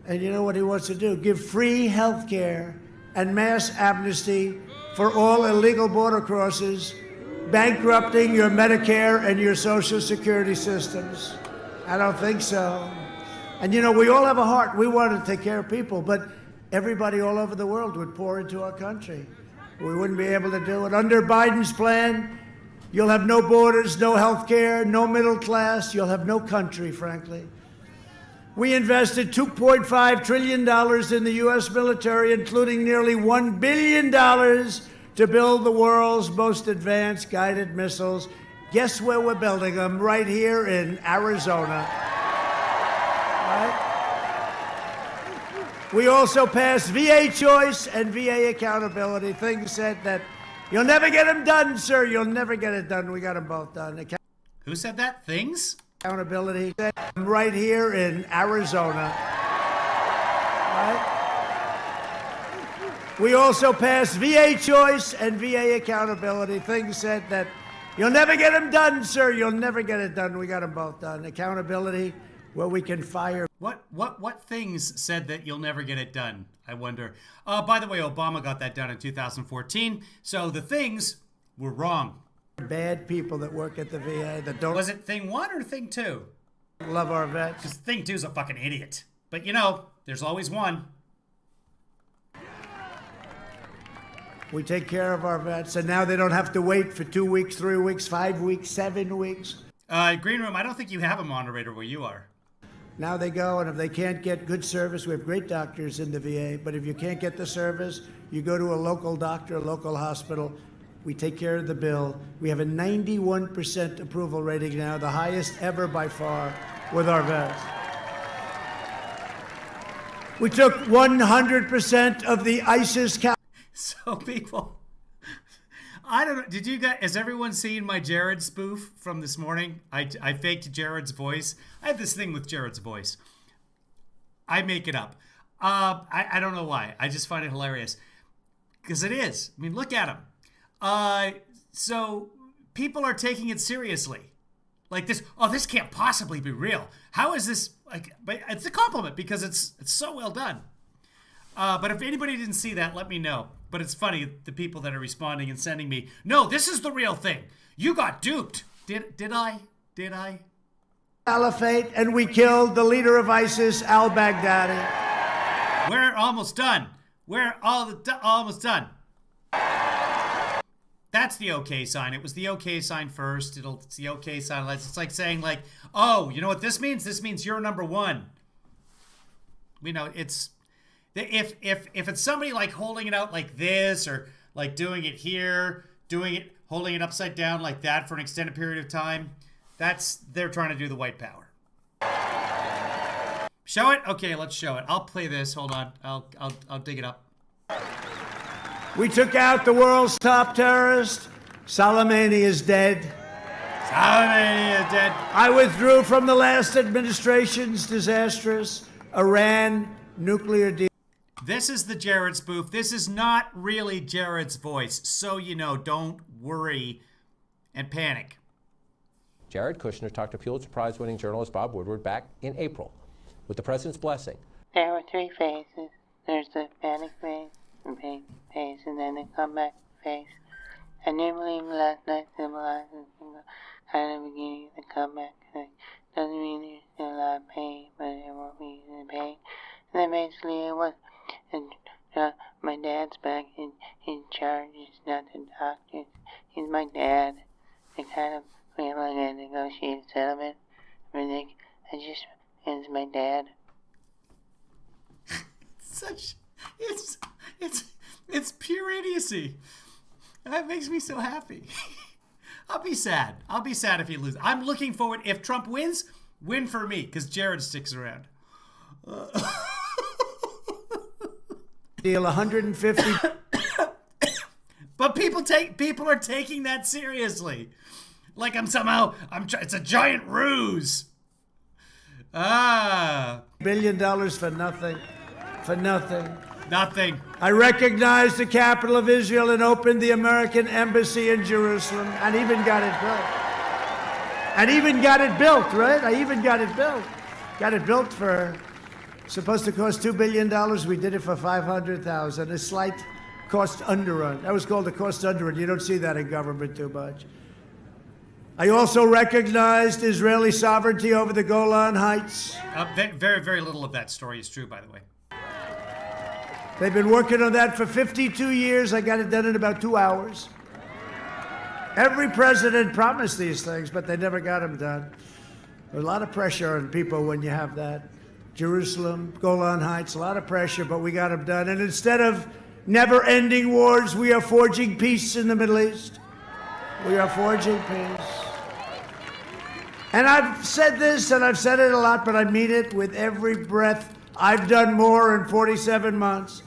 and you know what he wants to do, give free health care and mass amnesty for all illegal border crossers, bankrupting your Medicare and your Social Security systems. I don't think so. And you know, we all have a heart. We want to take care of people, but everybody all over the world would pour into our country. We wouldn't be able to do it. Under Biden's plan, you'll have no borders, no health care, no middle class. You'll have no country, frankly. We invested $2.5 trillion in the U.S. military, including nearly $1 billion to build the world's most advanced guided missiles. Guess where we're building them? Right here in Arizona. Right? We also passed VA choice and VA accountability. Things said that you'll never get them done, sir. You'll never get it done. We got them both done. Who said that? Things? Accountability. Right here in Arizona. Right? We also passed VA choice and VA accountability. Things said that you'll never get them done, sir. You'll never get it done. We got them both done. Accountability, where we can fire. What things said that you'll never get it done? I wonder. By the way, Obama got that done in 2014. So the things were wrong. Bad people that work at the VA that don't. Was it thing one or thing two? Love our vets. Because thing two's a fucking idiot. But you know, there's always one. We take care of our vets, and now they don't have to wait for 2 weeks, 3 weeks, 5 weeks, 7 weeks. Green Room, I don't think you have a moderator where you are. Now they go, and if they can't get good service, we have great doctors in the VA, but if you can't get the service, you go to a local doctor, a local hospital. We take care of the bill. We have a 91% approval rating now, the highest ever by far with our vets. We took 100% of the ISIS. So people, I don't know. Did you guys? Has everyone seen my Jared spoof from this morning? I faked Jared's voice. I have this thing with Jared's voice. I make it up. I don't know why. I just find it hilarious because it is. I mean, look at him. So people are taking it seriously, like this. Oh, this can't possibly be real. How is this? Like, but it's a compliment because it's so well done. But if anybody didn't see that, let me know. But it's funny, the people that are responding and sending me, no, this is the real thing. You got duped. Did I? Caliphate, and we killed the leader of ISIS, al-Baghdadi. We're almost done. We're almost done. That's the okay sign. It was the okay sign first. It's the okay sign. It's like saying, like, oh, you know what this means? This means you're number one. We know it's... If it's somebody like holding it out like this or like doing it here, doing it, holding it upside down like that for an extended period of time, they're trying to do the white power. Show it? Okay, let's show it. I'll play this. Hold on. I'll dig it up. We took out the world's top terrorist. Soleimani is dead. Soleimani is dead. I withdrew from the last administration's disastrous Iran nuclear deal. This is the Jared spoof. This is not really Jared's voice. So, you know, don't worry and panic. Jared Kushner talked to Pulitzer Prize-winning journalist Bob Woodward back in April. With the president's blessing. There were three phases. There's the panic phase, the pain phase, and then the comeback phase. I do believe last night symbolizes the kind of beginning of the comeback phase. Doesn't mean there's still a lot of pain, but there won't be the pain. And then basically it was, my dad's back in charge. It's not the doctor. He's my dad. I kind of feel like I negotiated settlement. It's my dad. It's pure idiocy. That makes me so happy. I'll be sad. I'll be sad if he loses. I'm looking forward. If Trump wins, win for me, because Jared sticks around. Deal 150. But people are taking that seriously. Like it's a giant ruse. $1 billion for nothing. For nothing. Nothing. I recognized the capital of Israel and opened the American embassy in Jerusalem and even got it built. And even got it built, right? I even got it built. Got it built for, supposed to cost $2 billion. We did it for $500,000. A slight cost underrun. That was called a cost underrun. You don't see that in government too much. I also recognized Israeli sovereignty over the Golan Heights. Very, very little of that story is true, by the way. They've been working on that for 52 years. I got it done in about 2 hours. Every president promised these things, but they never got them done. There's a lot of pressure on people when you have that. Jerusalem, Golan Heights, a lot of pressure, but we got them done. And instead of never-ending wars, we are forging peace in the Middle East. We are forging peace. And I've said this, and I've said it a lot, but I mean it with every breath. I've done more in 47 months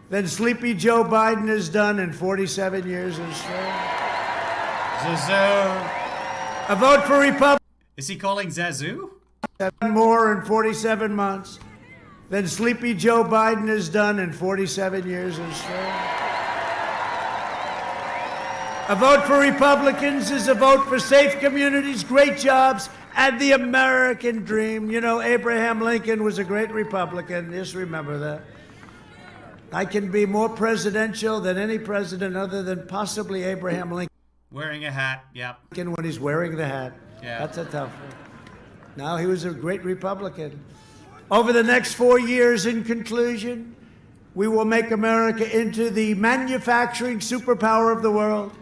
than Sleepy Joe Biden has done in 47 years in Zazu. A vote for Republicans. Is he calling Zazu? More in 47 months than Sleepy Joe Biden has done in 47 years in A vote for Republicans is a vote for safe communities, great jobs, and the American dream. You know, Abraham Lincoln was a great Republican. Just remember that. I can be more presidential than any president other than possibly Abraham Lincoln. Wearing a hat, yeah. When he's wearing the hat. Yeah. That's a tough one. No, he was a great Republican. Over the next 4 years, in conclusion, we will make America into the manufacturing superpower of the world.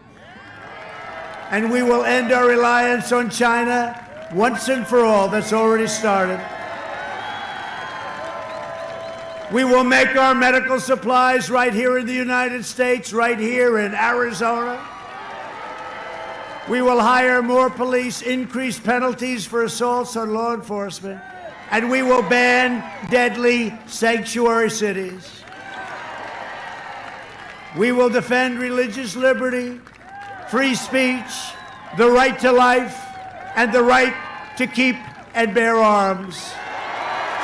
And we will end our reliance on China once and for all. That's already started. We will make our medical supplies right here in the United States, right here in Arizona. We will hire more police, increase penalties for assaults on law enforcement, and we will ban deadly sanctuary cities. We will defend religious liberty, free speech, the right to life, and the right to keep and bear arms.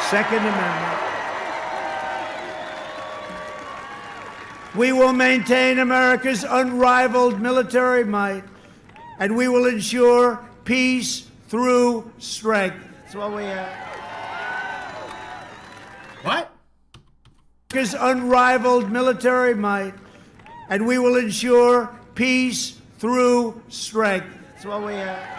Second Amendment. We will maintain America's unrivaled military might, and we will ensure peace through strength. That's what we have. What? America's unrivaled military might, and we will ensure peace through strength. That's what we have.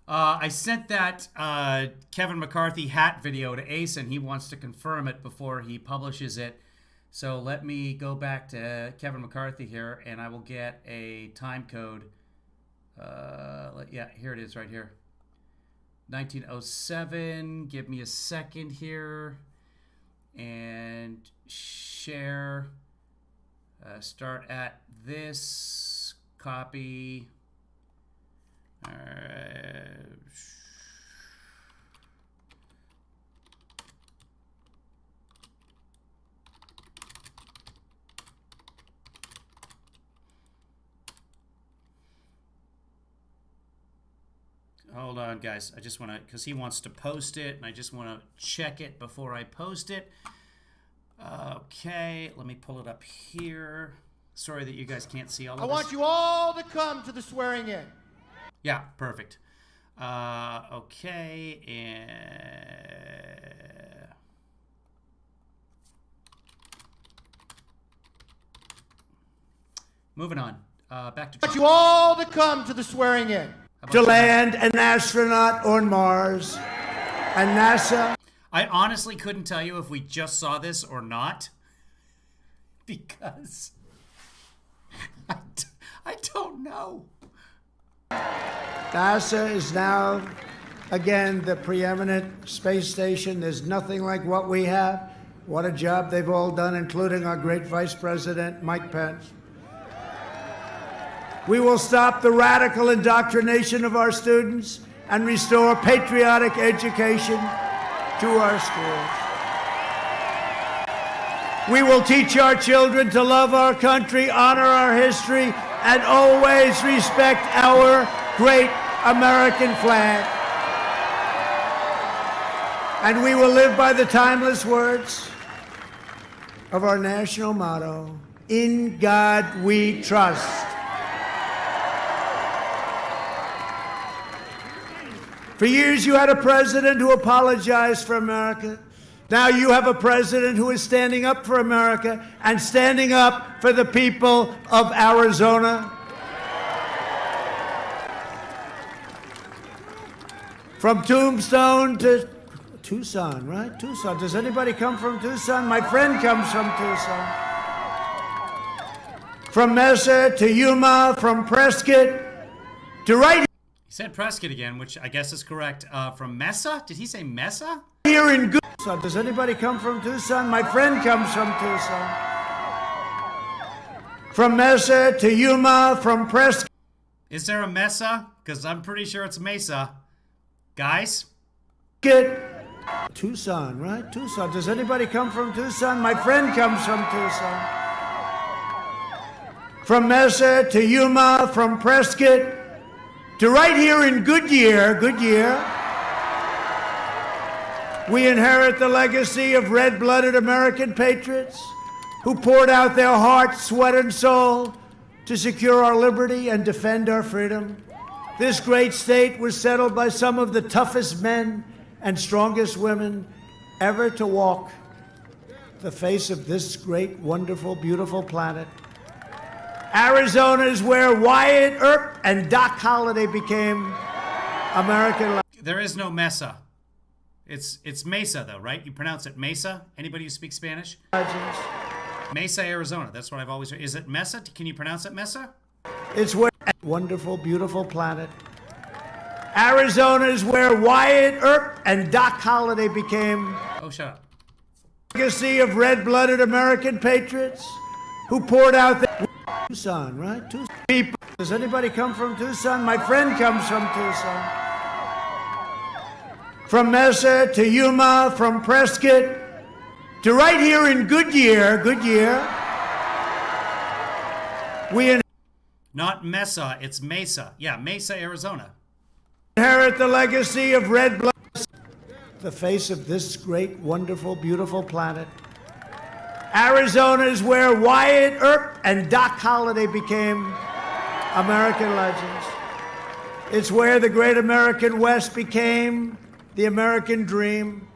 I sent that Kevin McCarthy hat video to Ace, and he wants to confirm it before he publishes it. So let me go back to Kevin McCarthy here, and I will get a time code. Yeah, here it is right here. 1907. Give me a second here. And share. Start at this. Copy. Hold on, guys. I just want to, because he wants to post it, and I just want to check it before I post it. Okay, let me pull it up here. Sorry that you guys can't see all of this. I want you all to come to the swearing in. Yeah, perfect. Okay, and moving on. Back to I want you all to come to the swearing in. To land an astronaut on Mars, and NASA. I honestly couldn't tell you if we just saw this or not, because I don't know. NASA is now, again, the preeminent space station. There's nothing like what we have. What a job they've all done, including our great Vice President, Mike Pence. We will stop the radical indoctrination of our students and restore patriotic education to our schools. We will teach our children to love our country, honor our history, and always respect our great American flag. And we will live by the timeless words of our national motto, "In God we trust." For years, you had a president who apologized for America. Now you have a president who is standing up for America and standing up for the people of Arizona. From Tombstone to Tucson, right? Tucson. Does anybody come from Tucson? My friend comes from Tucson. From Mesa to Yuma, from Prescott to right He said Prescott again, which I guess is correct. From Mesa? Did he say Mesa? here in Tucson. Does anybody come from Tucson? My friend comes from Tucson. From Mesa to Yuma, from Prescott. Is there a Mesa? Because I'm pretty sure it's Mesa. Guys? Tucson, right? Tucson. Does anybody come from Tucson? My friend comes from Tucson. From Mesa to Yuma, from Prescott to right here in Goodyear, we inherit the legacy of red-blooded American patriots who poured out their heart, sweat, and soul to secure our liberty and defend our freedom. This great state was settled by some of the toughest men and strongest women ever to walk the face of this great, wonderful, beautiful planet. Arizona is where Wyatt Earp and Doc Holliday became American. There is no Mesa. It's Mesa, though, right? You pronounce it Mesa? Anybody who speaks Spanish? Legends. Mesa, Arizona. That's what I've always heard. Is it Mesa? Can you pronounce it Mesa? It's where wonderful, beautiful planet. Arizona is where Wyatt Earp and Doc Holliday became. Oh, shut up. Legacy of red-blooded American patriots who poured out their Tucson, right? Tucson. People. Does anybody come from Tucson? My friend comes from Tucson. From Mesa to Yuma, from Prescott to right here in Goodyear, we Not Mesa, it's Mesa. Yeah, Mesa, Arizona. inherit the legacy of red blood, the face of this great, wonderful, beautiful planet. Arizona is where Wyatt Earp and Doc Holliday became American legends. It's where the great American West became the American dream.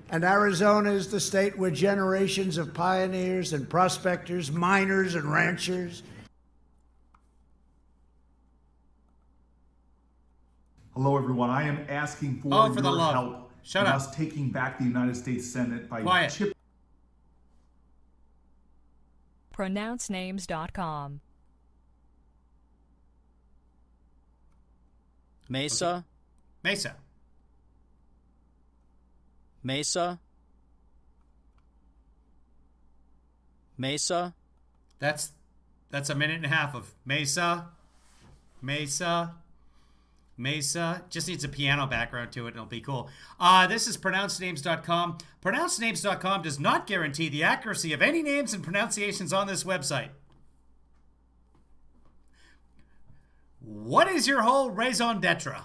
And Arizona is the state where generations of pioneers and prospectors, miners and ranchers. Hello, everyone. I am asking for Oh, for the your love. help Shut in up. us taking back the United States Senate by Quiet. chipping pronouncenames.com. Mesa. Mesa. Mesa. Mesa. That's a minute and a half of Mesa. Mesa. Mesa. Just needs a piano background to it and it'll be cool. This is pronouncenames.com. Pronouncenames.com does not guarantee the accuracy of any names and pronunciations on this website. What is your whole raison d'etre?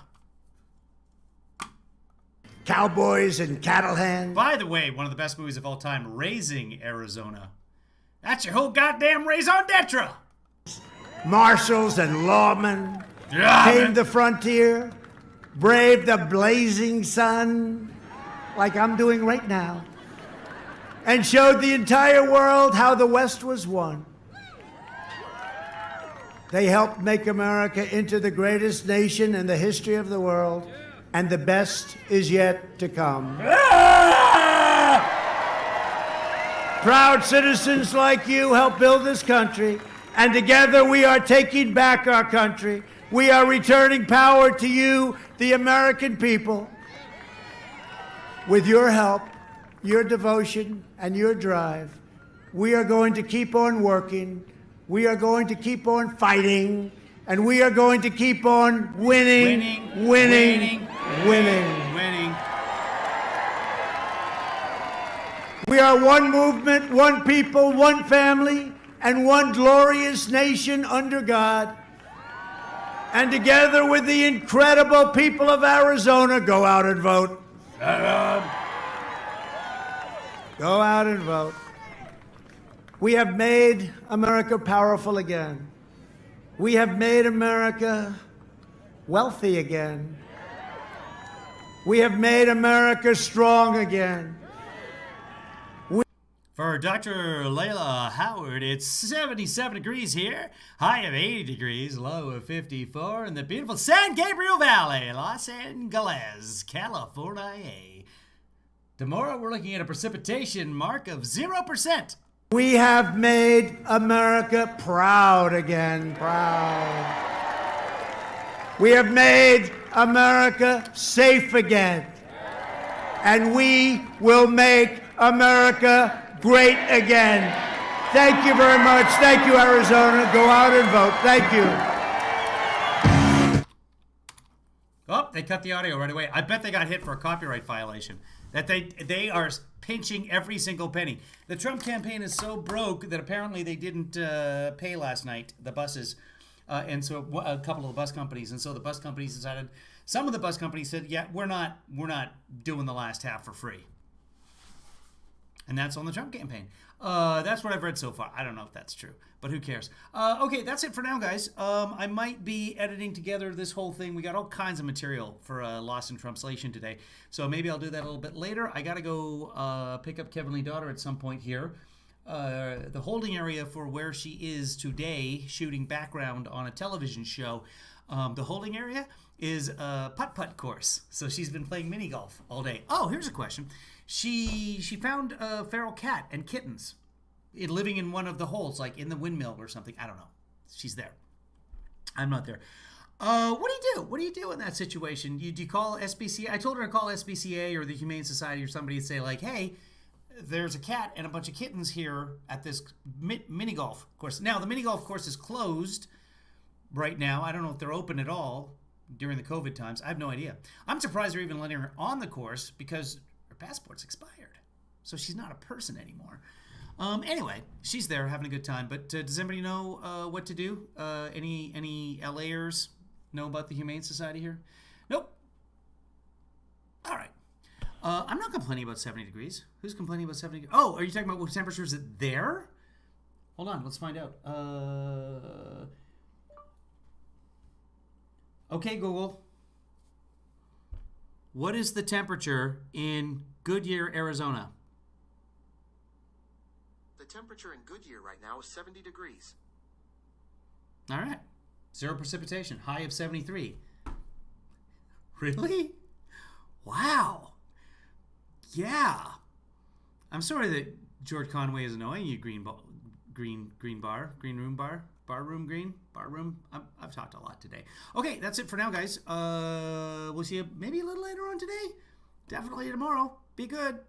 Cowboys and cattle hands. By the way, one of the best movies of all time, Raising Arizona. That's your whole goddamn raison d'etre. Marshals and lawmen tamed the frontier, braved the blazing sun, like I'm doing right now, and showed the entire world how the West was won. They helped make America into the greatest nation in the history of the world, and the best is yet to come. Proud citizens like you help build this country, and together we are taking back our country. We are returning power to you, the American people. With your help, your devotion, and your drive, we are going to keep on working. We are going to keep on fighting, and we are going to keep on winning. We are one movement, one people, one family, and one glorious nation under God. And together with the incredible people of Arizona, go out and vote. Go out and vote. We have made America powerful again. We have made America wealthy again. We have made America strong again. For Dr. Layla Howard, it's 77 degrees here, high of 80 degrees, low of 54 in the beautiful San Gabriel Valley, Los Angeles, California. Tomorrow we're looking at a precipitation mark of 0%. We have made America proud again, proud. We have made America safe again. And we will make America great again. Thank you very much. Thank you, Arizona. Go out and vote. Thank you. Oh, they cut the audio right away. I bet they got hit for a copyright violation. That they are pinching every single penny. The Trump campaign is so broke that apparently they didn't pay last night, the buses, and so a couple of the bus companies. And so the bus companies decided, some of the bus companies said, yeah, we're not doing the last half for free. And that's on the Trump campaign. That's what I've read so far. I don't know if that's true, but who cares? Okay, that's it for now, guys. I might be editing together this whole thing. We got all kinds of material for Lost in Trumpslation today, so maybe I'll do that a little bit later. I got to go pick up Kevin Lee Daughter at some point here. The holding area for where she is today, shooting background on a television show, the holding area is a putt-putt course. So she's been playing mini golf all day. Oh, here's a question. She found a feral cat and kittens living in one of the holes, like in the windmill or something. I don't know. She's there. I'm not there. What do you do? What do you do in that situation? Do you call SPCA? I told her to call SPCA or the Humane Society or somebody and say like, hey, there's a cat and a bunch of kittens here at this mini golf course. Now, the mini golf course is closed right now. I don't know if they're open at all during the COVID times. I have no idea. I'm surprised they're even letting her on the course because her passport's expired. So she's not a person anymore. Anyway, she's there having a good time. But does anybody know what to do? Any LAers know about the Humane Society here? Nope. All right. I'm not complaining about 70 degrees. Who's complaining about 70 degrees? Oh, are you talking about what temperature is it there? Hold on, let's find out. Okay, Google. What is the temperature in Goodyear, Arizona? The temperature in Goodyear right now is 70 degrees. All right. Zero precipitation. High of 73. Really? Wow. Yeah. I'm sorry that George Conway is annoying you, green bar, green room bar, bar room green, bar room. I've talked a lot today. Okay, that's it for now, guys. We'll see you maybe a little later on today. Definitely tomorrow. Be good.